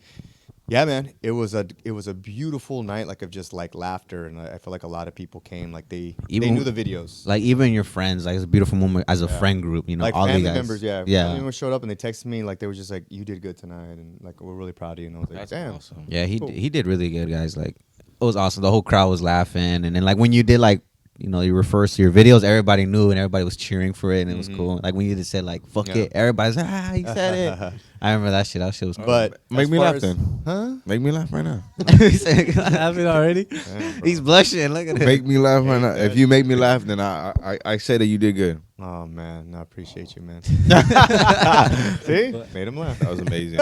Speaker 4: yeah, man, it was a beautiful night, like of just like laughter. And I feel like a lot of people came, like they knew the videos.
Speaker 1: Like even your friends, like it's a beautiful moment as a friend group.
Speaker 4: Like
Speaker 1: all
Speaker 4: family
Speaker 1: the guys.
Speaker 4: members, yeah.
Speaker 1: Yeah.
Speaker 4: Family members showed up and they texted me like they were just like, "You did good tonight," and like we're really proud of you. And I was like,
Speaker 2: That's
Speaker 4: "Damn."
Speaker 2: awesome.
Speaker 1: Yeah, he
Speaker 4: Cool.
Speaker 1: he did really good, guys. Like it was awesome. The whole crowd was laughing, and then like when you did like you refer to your videos, everybody knew and everybody was cheering for it, and it was cool. Like when you just said like "fuck
Speaker 4: Yeah.
Speaker 1: it," everybody's like, he said it. I remember that shit. That shit was cool.
Speaker 4: But
Speaker 2: Make
Speaker 4: as
Speaker 2: me
Speaker 4: far
Speaker 2: laugh
Speaker 4: as-
Speaker 2: then.
Speaker 4: Huh?
Speaker 2: Make me laugh right now.
Speaker 3: Happened already?
Speaker 4: Damn, bro.
Speaker 1: He's blushing. Look at him.
Speaker 2: Make me laugh right now. If you make me laugh, then I say that you did good.
Speaker 4: Oh man, I appreciate you, man. See, made him laugh.
Speaker 2: That was amazing.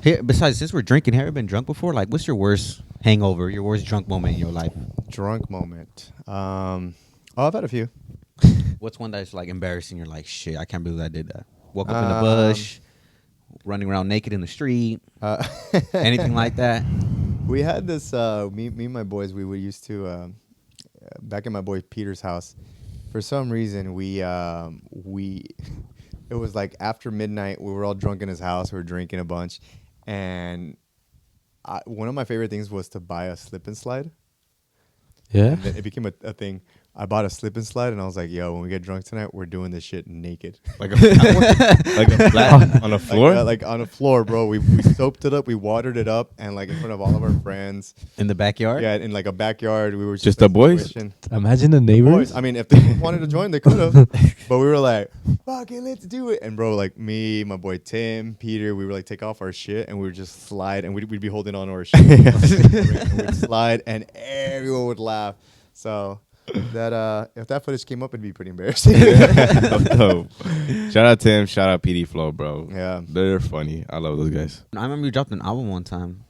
Speaker 1: Here, besides, since we're drinking, have you been drunk before? Like, what's your worst hangover? Your worst drunk moment in your life?
Speaker 4: Drunk moment. I've had a few.
Speaker 1: What's one that's like embarrassing? You're like, shit, I can't believe I did that. Woke up in the bush, running around naked in the street, anything like that.
Speaker 4: We had this. Me and my boys. We used to back at my boy Peter's house. For some reason, we it was like after midnight. We were all drunk in his house. We were drinking a bunch, and one of my favorite things was to buy a slip and slide.
Speaker 3: Yeah.
Speaker 4: And then it became a thing. I bought a slip and slide, and I was like, "Yo, when we get drunk tonight, we're doing this shit naked,
Speaker 2: Like a flat on the floor.
Speaker 4: like on the floor, bro. We soaped it up, we watered it up, and like in front of all of our friends,
Speaker 1: In the backyard?
Speaker 4: yeah, in like a backyard. We were
Speaker 2: Just the boys?
Speaker 4: situation.
Speaker 3: Imagine the neighbors.
Speaker 4: Boys. I mean, if they wanted to join, they could have, but we were like, "Fuck it, let's do it." And bro, like me, my boy Tim, Peter, we were like take off our shit, and we would just slide, and we'd be holding on to our shit, and we'd slide, and everyone would laugh. So. That if that footage came up, it'd be pretty embarrassing.
Speaker 2: Dope. Shout out Tim. Shout out PD Flow, bro.
Speaker 4: Yeah.
Speaker 2: They're funny. I love those guys.
Speaker 1: I remember you dropped an album one time.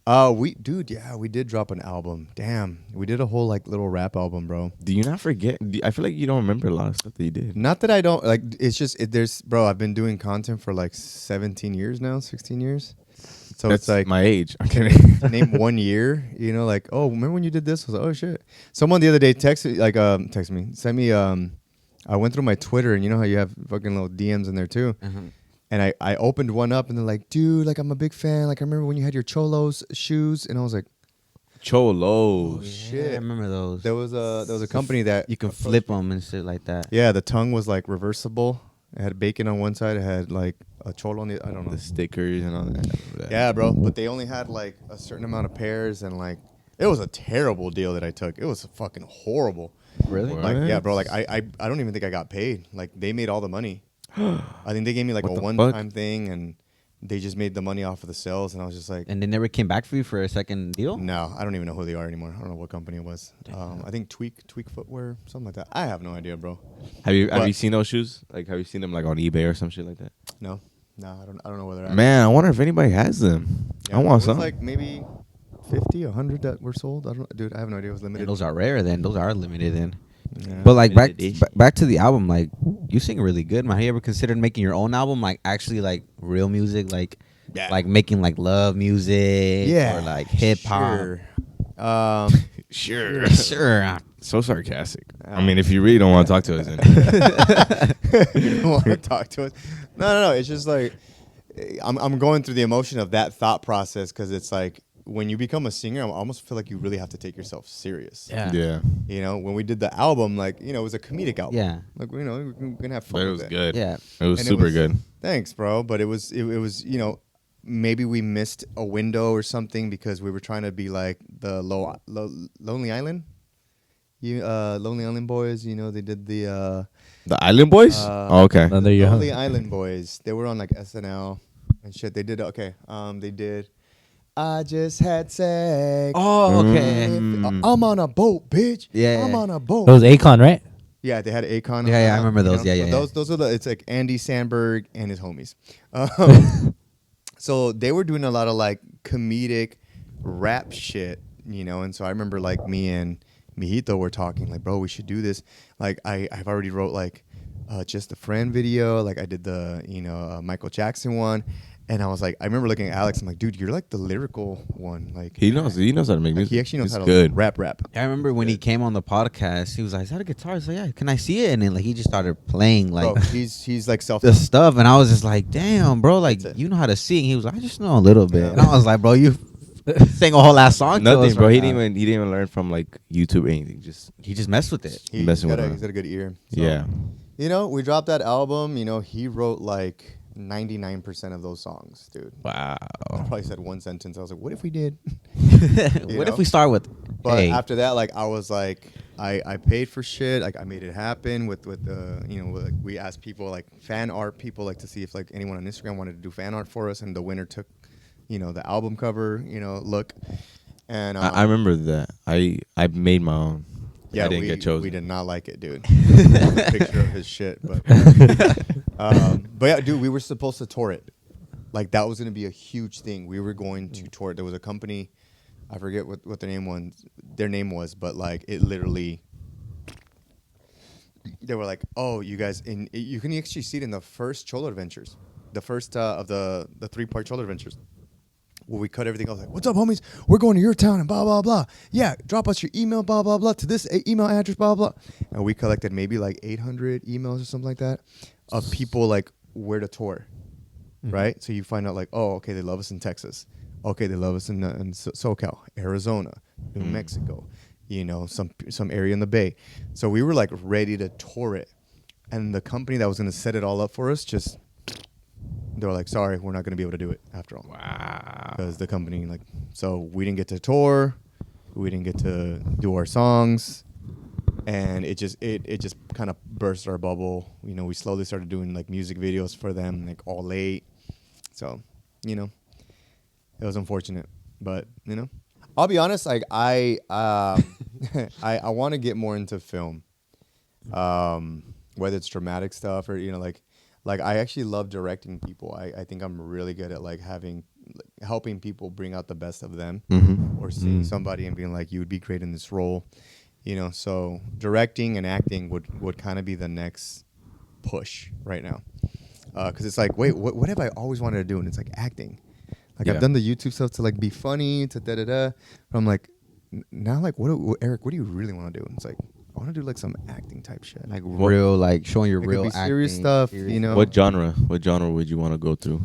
Speaker 4: We did drop an album. Damn, we did a whole like little rap album, bro.
Speaker 2: Do you not forget? I feel like you don't remember a lot of stuff that you did.
Speaker 4: Not that I don't like. It's just there's bro. I've been doing content for like 17 years now, 16 years. So
Speaker 2: That's
Speaker 4: it's like
Speaker 2: my age. I'm kidding.
Speaker 4: name 1 year. Like oh, remember when you did this? I was like, oh shit. Someone the other day texted me, sent me. I went through my Twitter, and you know how you have fucking little DMs in there too. And I opened one up, and they're like, dude, like I'm a big fan. Like I remember when you had your Cholos shoes, and I was like,
Speaker 2: Cholos.
Speaker 4: shit.
Speaker 1: I remember those.
Speaker 4: There was a company that
Speaker 1: You can flip them and shit like that.
Speaker 4: yeah, the tongue was like reversible. It had bacon on one side. It had like a cholo on the I don't know.
Speaker 2: The stickers and all that.
Speaker 4: Yeah, bro. But they only had like a certain amount of pairs, and like it was a terrible deal that I took. It was fucking horrible.
Speaker 1: Really?
Speaker 2: What?
Speaker 4: Like yeah, bro. Like I don't even think I got paid. Like they made all the money. I think they gave me like
Speaker 2: What
Speaker 4: a
Speaker 2: the
Speaker 4: one-time thing, and they just made the money off of the sales. And I was just like,
Speaker 1: And they never came back for you for a second deal?
Speaker 4: no, I don't even know who they are anymore. I don't know what company it was. I think Tweak Footwear, something like that. I have no idea, bro.
Speaker 2: Have you
Speaker 4: But-
Speaker 2: seen those shoes? Like, have you seen them like on eBay or some shit like that?
Speaker 4: No, I don't know where they're at.
Speaker 2: Man, I wonder if anybody has them.
Speaker 4: Yeah,
Speaker 2: I
Speaker 4: it
Speaker 2: want
Speaker 4: was
Speaker 2: some.
Speaker 4: like maybe 50, 100 that were sold. I don't, dude. I have no idea. It was limited.
Speaker 1: And those are rare then. Those are limited then.
Speaker 4: Yeah.
Speaker 1: But like back
Speaker 2: Limited edition.
Speaker 1: back to the album, like you sing really good, man. Have you ever considered making your own album, like actually like real music, like
Speaker 4: Yeah.
Speaker 1: like making like love music, or like hip hop?
Speaker 4: Sure.
Speaker 2: Sure.
Speaker 1: Sure.
Speaker 2: So sarcastic. I mean, if you really don't want to talk to us, then
Speaker 4: You don't want to talk to us? No. It's just like I'm going through the emotion of that thought process because it's like when you become a singer, I almost feel like you really have to take yourself serious.
Speaker 1: Yeah.
Speaker 2: yeah,
Speaker 4: When we did the album, like it was a comedic album.
Speaker 1: Yeah.
Speaker 4: Like we're gonna have fun.
Speaker 2: but it
Speaker 4: with
Speaker 2: was good.
Speaker 1: Yeah.
Speaker 2: It was
Speaker 4: And it
Speaker 2: super
Speaker 4: was-
Speaker 2: good.
Speaker 4: Thanks, bro. But it was maybe we missed a window or something because we were trying to be like the Lonely Island. Lonely Island Boys. You know, they did the
Speaker 2: Island Boys. Oh, okay.
Speaker 3: No, there you go.
Speaker 4: Lonely Island Boys. They were on like SNL and shit. They did they did. I just had sex.
Speaker 1: Oh, okay.
Speaker 4: I'm on a boat, bitch.
Speaker 1: Yeah.
Speaker 4: I'm on a boat.
Speaker 3: That was Akon, right?
Speaker 4: Yeah, they had Akon.
Speaker 1: Yeah, I remember those. Yeah,
Speaker 4: so
Speaker 1: yeah.
Speaker 4: Those are it's like Andy Samberg and his homies. So they were doing a lot of like comedic rap shit, you know. And so I remember like me and Mijito were talking like, bro, we should do this. Like I've already wrote like Just a Friend video. Like I did the Michael Jackson one. And I was like, I remember looking at Alex. I'm like, dude, you're like the lyrical one. Like
Speaker 2: He knows how to make music.
Speaker 4: he actually knows how to
Speaker 2: good.
Speaker 4: rap.
Speaker 1: I remember when he came on the podcast, he was like, "Is that a guitar?" I was like, "Yeah, can I see it?" And then like he just started playing like
Speaker 4: Bro, he's like self.
Speaker 1: the stuff, and I was just like, "Damn, bro, like
Speaker 4: That's it.
Speaker 1: you know how to sing." He was like, "I just know a little bit," and I was like, "Bro, you sang a whole last song." to
Speaker 2: Nothing,
Speaker 1: us
Speaker 2: bro.
Speaker 1: right
Speaker 2: He
Speaker 1: now."
Speaker 2: didn't even learn from like YouTube or anything. Just
Speaker 1: He just messed with it.
Speaker 4: He's
Speaker 2: messing
Speaker 4: got
Speaker 2: with him.
Speaker 4: he's got a good ear. So,
Speaker 2: yeah.
Speaker 4: You know, we dropped that album. You know, he wrote like 99% of those songs, dude.
Speaker 2: Wow.
Speaker 4: I probably said one sentence. I was like, what if we did?
Speaker 1: What
Speaker 4: know?
Speaker 1: if we start with?
Speaker 4: But
Speaker 1: Hey,
Speaker 4: after that, like I was like, I paid for shit. Like I made it happen with the like, we asked people like fan art people like to see if like anyone on Instagram wanted to do fan art for us, and the winner took, the album cover look. And
Speaker 2: I remember that. I made my own.
Speaker 4: yeah,
Speaker 2: I didn't get chosen.
Speaker 4: We did not like it, dude. A picture of his shit, but yeah, dude, we were supposed to tour it. Like that was gonna be a huge thing. We were going to tour it. There was a company, I forget what their name was, but like it literally, they were like, oh, you guys, you can actually see it in the first Cholo Adventures, the first of the 3-part Cholo Adventures. Well, we cut everything. I was like, what's up, homies? We're going to your town and blah, blah, blah. Yeah, drop us your email, blah, blah, blah, to this email address, blah, blah. And we collected maybe like 800 emails or something like that of people like where to tour, right? So you find out like, oh, okay, they love us in Texas. Okay, they love us in SoCal, Arizona, New Mexico, some area in the Bay. So we were like ready to tour it. And the company that was going to set it all up for us they were like, sorry, we're not going to be able to do it after all.
Speaker 2: Wow.
Speaker 4: Because the company, so we didn't get to tour. We didn't get to do our songs. And it just kind of burst our bubble. We slowly started doing like music videos for them, like all late. So, it was unfortunate. But, I'll be honest, like I want to get more into film. Whether it's dramatic stuff or, like I actually love directing people. I think I'm really good at like helping people bring out the best of them, or seeing somebody and being like, you would be great in this role, So directing and acting would kind of be the next push right now, because it's like, wait, what have I always wanted to do? And it's like acting. Like
Speaker 2: Yeah.
Speaker 4: I've done the YouTube stuff to like be funny to da da da. But I'm like, now like Eric, what do you really want to do? And it's like, I want to do like some acting type shit.
Speaker 1: like real, like showing your
Speaker 4: It
Speaker 1: real
Speaker 4: could be serious
Speaker 1: acting,
Speaker 4: stuff,
Speaker 1: serious-
Speaker 2: What genre would you want to go through?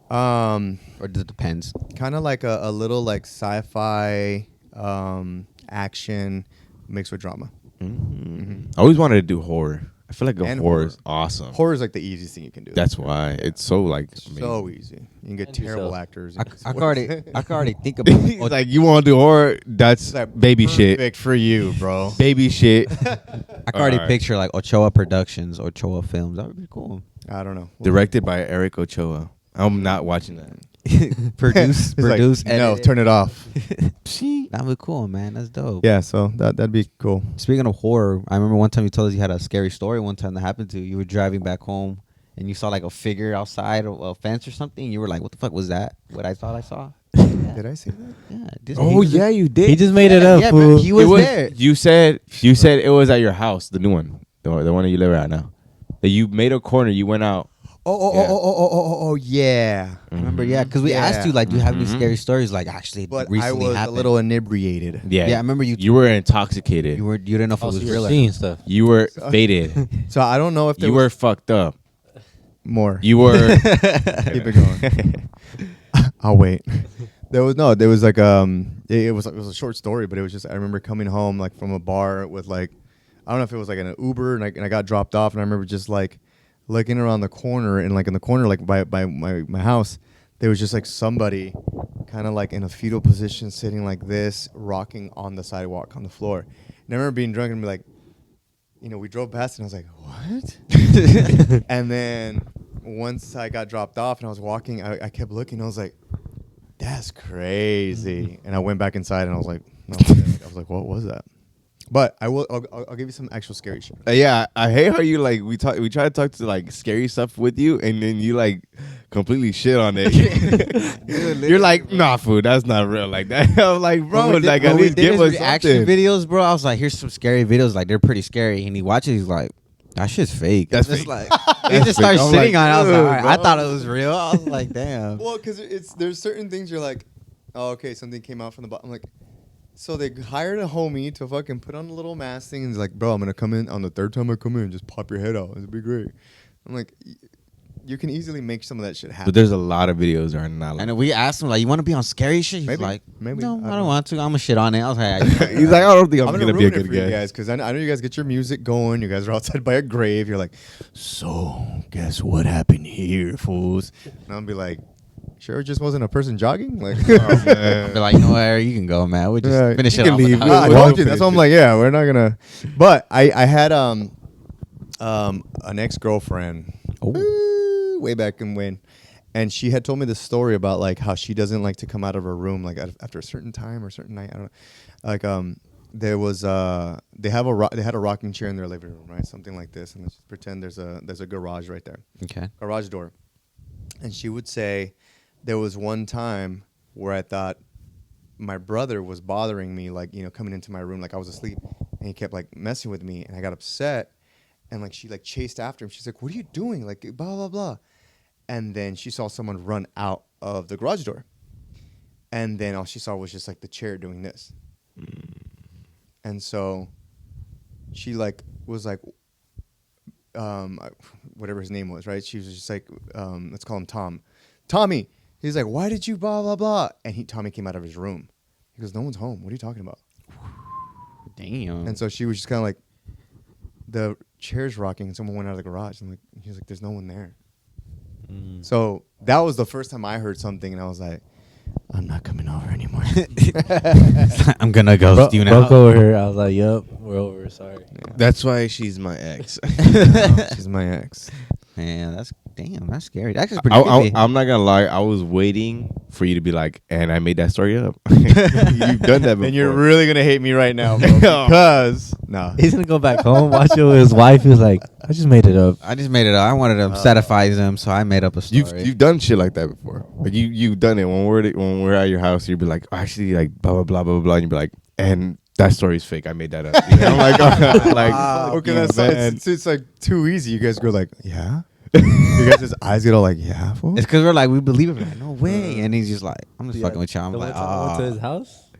Speaker 1: or it depends.
Speaker 4: Kind of like a little like sci-fi action mixed with drama.
Speaker 2: I always wanted to do horror. I feel like
Speaker 4: And
Speaker 2: horror
Speaker 4: horror.
Speaker 2: is awesome.
Speaker 4: Horror is like the easiest thing you can do.
Speaker 2: That's why it's so like
Speaker 4: so easy. You can get
Speaker 3: And yourself.
Speaker 4: terrible actors.
Speaker 1: I could already think about
Speaker 2: He's like, you want to do horror? That's baby shit.
Speaker 4: Perfect for you, bro.
Speaker 2: Baby shit.
Speaker 1: I could already
Speaker 2: Alright.
Speaker 1: picture like Ochoa Productions, Ochoa Films. That would be cool.
Speaker 4: I don't know.
Speaker 2: Directed by Eric Ochoa. I'm not watching that.
Speaker 1: produce,
Speaker 4: It's like, no,
Speaker 1: edit.
Speaker 4: turn it off.
Speaker 1: That would be cool, man. That's dope.
Speaker 4: Yeah, so that'd be cool.
Speaker 1: Speaking of horror, I remember one time you told us you had a scary story one time that happened to you. You were driving back home and you saw like a figure outside a fence or something. And you were like, what the fuck was that? What I thought I saw?
Speaker 4: Did I say that?
Speaker 1: Yeah.
Speaker 2: Oh yeah, you did.
Speaker 3: He just made it up,
Speaker 1: Yeah,
Speaker 3: fool.
Speaker 1: man, he was there.
Speaker 2: You said it was at your house, the new one, the one that you live at now. That you made a corner. You went out.
Speaker 4: Oh, yeah.
Speaker 1: I remember, yeah, because we asked you, like, do you have any scary stories, like, actually
Speaker 4: But I
Speaker 1: recently
Speaker 4: was
Speaker 1: happened?
Speaker 4: a little inebriated.
Speaker 2: Yeah,
Speaker 1: Yeah, I remember
Speaker 2: You were intoxicated.
Speaker 1: You didn't know if it
Speaker 3: Oh,
Speaker 1: was
Speaker 3: so you were
Speaker 1: real or
Speaker 3: seeing stuff.
Speaker 2: You were faded.
Speaker 4: So I don't know if there
Speaker 2: You
Speaker 4: was
Speaker 2: were fucked up.
Speaker 4: more.
Speaker 2: You were.
Speaker 4: Keep it going. I'll wait. There was like it was a short story, but it was just I remember coming home like from a bar with like I don't know if it was like an Uber and I got dropped off and I remember just like looking around the corner and like in the corner like by my house there was just like somebody kind of like in a fetal position, sitting like this, rocking on the sidewalk, on the floor. And I remember being drunk and be like, we drove past and I was like, what? And then once I got dropped off and I was walking, I kept looking. I was like, that's crazy. And I went back inside and I was like, no, I was like, what was that? But I'll give you some actual scary shit.
Speaker 2: Yeah, I hate how you like we try to talk to like scary stuff with you, and then you like completely shit on it. You're like, nah, fool, that's not real. Like that. I'm like, bro, like at least give us
Speaker 1: reaction
Speaker 2: something.
Speaker 1: videos, bro. I was like, here's some scary videos. Like they're pretty scary. And he watches. He's like, that shit's fake.
Speaker 2: That's
Speaker 1: just
Speaker 2: fake.
Speaker 1: like he just starts
Speaker 2: I'm
Speaker 1: sitting
Speaker 2: like,
Speaker 1: on it. I was like, all right, I
Speaker 2: bro.
Speaker 1: thought it was real. I was like, damn.
Speaker 4: Well, because there's certain things you're like, oh, okay, something came out from the bottom. I'm like, so they hired a homie to fucking put on a little mask thing and he's like, bro, I'm gonna come in on the third time I come in, just pop your head out. It'll be great. I'm like, you can easily make some of that shit happen.
Speaker 2: But there's a lot of videos that are not. Like
Speaker 1: And we asked him like, you want to be on scary shit? He's
Speaker 4: Maybe.
Speaker 1: like,
Speaker 4: Maybe.
Speaker 1: no,
Speaker 4: I
Speaker 1: I
Speaker 4: don't
Speaker 1: don't want to. I'm gonna shit on it. I was like,
Speaker 2: he's like, I don't think I'm
Speaker 4: I'm
Speaker 2: gonna be a
Speaker 4: ruin it
Speaker 2: good
Speaker 4: for you
Speaker 2: guy.
Speaker 4: guys because I know you guys get your music going. You guys are outside by a grave. You're like, so guess what happened here, fools? And I'll be like, sure, it just wasn't a person jogging. Like, oh, man.
Speaker 1: I'll be like, no, Eric, you can go, man. We just finish
Speaker 2: you
Speaker 1: it
Speaker 2: can
Speaker 1: off.
Speaker 2: leave.
Speaker 1: With the
Speaker 4: I
Speaker 2: We'll
Speaker 4: told you.
Speaker 2: finish
Speaker 4: That's why I'm
Speaker 2: it.
Speaker 4: like, yeah, we're not gonna. But I had an ex-girlfriend way back in when, and she had told me this story about like how she doesn't like to come out of her room like after a certain time or a certain night. I don't know. Like there was they had a rocking chair in their living room, right? Something like this, and let's just pretend there's a garage right there,
Speaker 1: Okay.
Speaker 4: garage door, and she would say there was one time where I thought my brother was bothering me, like, coming into my room, like I was asleep, and he kept like messing with me, and I got upset, and like she like chased after him. She's like, "What are you doing?" Like blah blah blah, and then she saw someone run out of the garage door, and then all she saw was just like the chair doing this, and so she like was like, whatever his name was, right? She was just like, let's call him Tommy. He's like, why did you blah, blah, blah? And Tommy came out of his room. He goes, no one's home. What are you talking about?
Speaker 1: Damn.
Speaker 4: And so she was just kind of like, the chair's rocking and someone went out of the garage. And he was like, there's no one there. So that was the first time I heard something. And I was like, I'm not coming over anymore.
Speaker 1: I'm gonna ghost you now.
Speaker 3: Broke over here. I was like, yup, we're over. Sorry.
Speaker 2: That's why she's my ex.
Speaker 4: She's my ex.
Speaker 1: Man, that's scary. That's just pretty creepy.
Speaker 2: I'm not gonna lie. I was waiting for you to be like, and I made that story up. You've done that before.
Speaker 4: And you're really going to hate me right now, bro. Because, nah.
Speaker 3: He's gonna go back home, watch it with his wife. He was like, I just made it up.
Speaker 1: I just made it up. I wanted to satisfy them, so I made up a story.
Speaker 2: You've done shit like that before. Like you've done it when we're at your house. You'd be like, actually, like blah blah blah blah blah, and you'd be like, and that story's fake. I made that up. I'm like,
Speaker 4: Okay, it's like too easy. You guys go like, yeah? You guys' eyes get all like, yeah, fool?
Speaker 1: It's because we're like, we believe it. We're like, no way. And he's just like, I'm just fucking with you. I'm
Speaker 3: The
Speaker 1: like,
Speaker 3: one time I went to his house,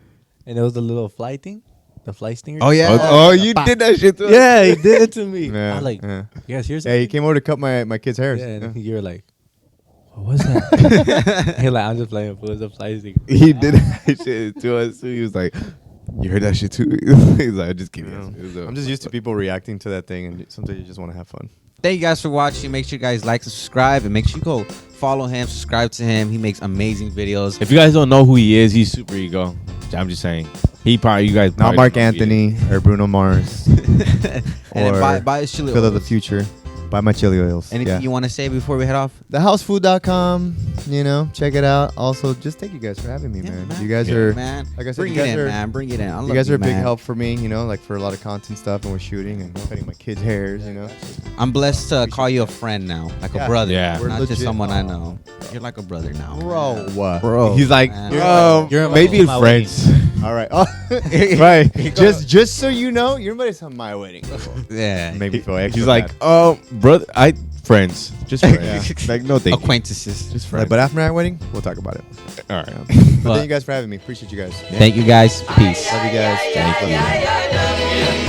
Speaker 3: and it was the little fly thing, the fly stinger.
Speaker 1: oh yeah.
Speaker 2: oh, you did that shit too.
Speaker 3: yeah, he did it to me.
Speaker 4: Yeah,
Speaker 3: I was like,
Speaker 4: yeah.
Speaker 3: you guys hear
Speaker 4: Yeah,
Speaker 3: something?
Speaker 4: he came over to cut my kid's hair.
Speaker 3: Yeah, and you were like, what was that? He's like, I'm just playing for the fly stinger.
Speaker 2: He did that shit to us too. He was like, you heard that shit too? He's like, just kidding.
Speaker 4: I'm just used to people reacting to that thing, and sometimes you just want to have fun.
Speaker 1: Thank you guys for watching. Make sure you guys like and subscribe, and make sure you go follow him, subscribe to him. He makes amazing videos.
Speaker 2: If you guys don't know who he is, he's super ego. I'm just saying. You guys
Speaker 4: Not
Speaker 2: probably
Speaker 4: Mark
Speaker 2: don't know who he is.
Speaker 4: Anthony or Bruno Mars.
Speaker 1: And then
Speaker 4: Or
Speaker 1: buy his chili
Speaker 4: Phil of the
Speaker 1: oils.
Speaker 4: Future. Buy my chili oils.
Speaker 1: Anything
Speaker 4: Yeah.
Speaker 1: you want to say before we head off?
Speaker 4: Thehousefood.com. Check it out. Also, just thank you guys for having me, man. You guys are,
Speaker 1: man.
Speaker 4: like I said,
Speaker 1: Bring
Speaker 4: you
Speaker 1: it
Speaker 4: guys
Speaker 1: in,
Speaker 4: are,
Speaker 1: man. Bring it in. I
Speaker 4: you
Speaker 1: love
Speaker 4: guys are a big
Speaker 1: man.
Speaker 4: help for me. Like for a lot of content stuff, and we're shooting and cutting my kids' hairs.
Speaker 1: I'm blessed to call you a friend now, like
Speaker 4: Yeah.
Speaker 1: a brother.
Speaker 2: Yeah.
Speaker 4: We're
Speaker 1: Not just
Speaker 4: legit.
Speaker 1: someone I know. You're like a brother now,
Speaker 4: Bro.
Speaker 1: Bro,
Speaker 2: He's like,
Speaker 1: man.
Speaker 3: You're
Speaker 2: maybe
Speaker 3: my
Speaker 2: friends.
Speaker 4: All right. Oh, right. Just so you know, you're invited to my wedding.
Speaker 1: Yeah.
Speaker 4: Make me feel extra
Speaker 2: He's like,
Speaker 4: bad.
Speaker 2: brother, friends, just friends.
Speaker 4: Yeah.
Speaker 2: Like, no, thank you.
Speaker 1: Acquaintances.
Speaker 2: Just friends.
Speaker 4: But after my wedding, we'll talk about it.
Speaker 2: all right.
Speaker 4: But
Speaker 1: But-
Speaker 4: thank you guys for having me. Appreciate you guys.
Speaker 1: Thank you guys. Peace.
Speaker 4: Love you guys.
Speaker 1: Thank you.
Speaker 4: Love you.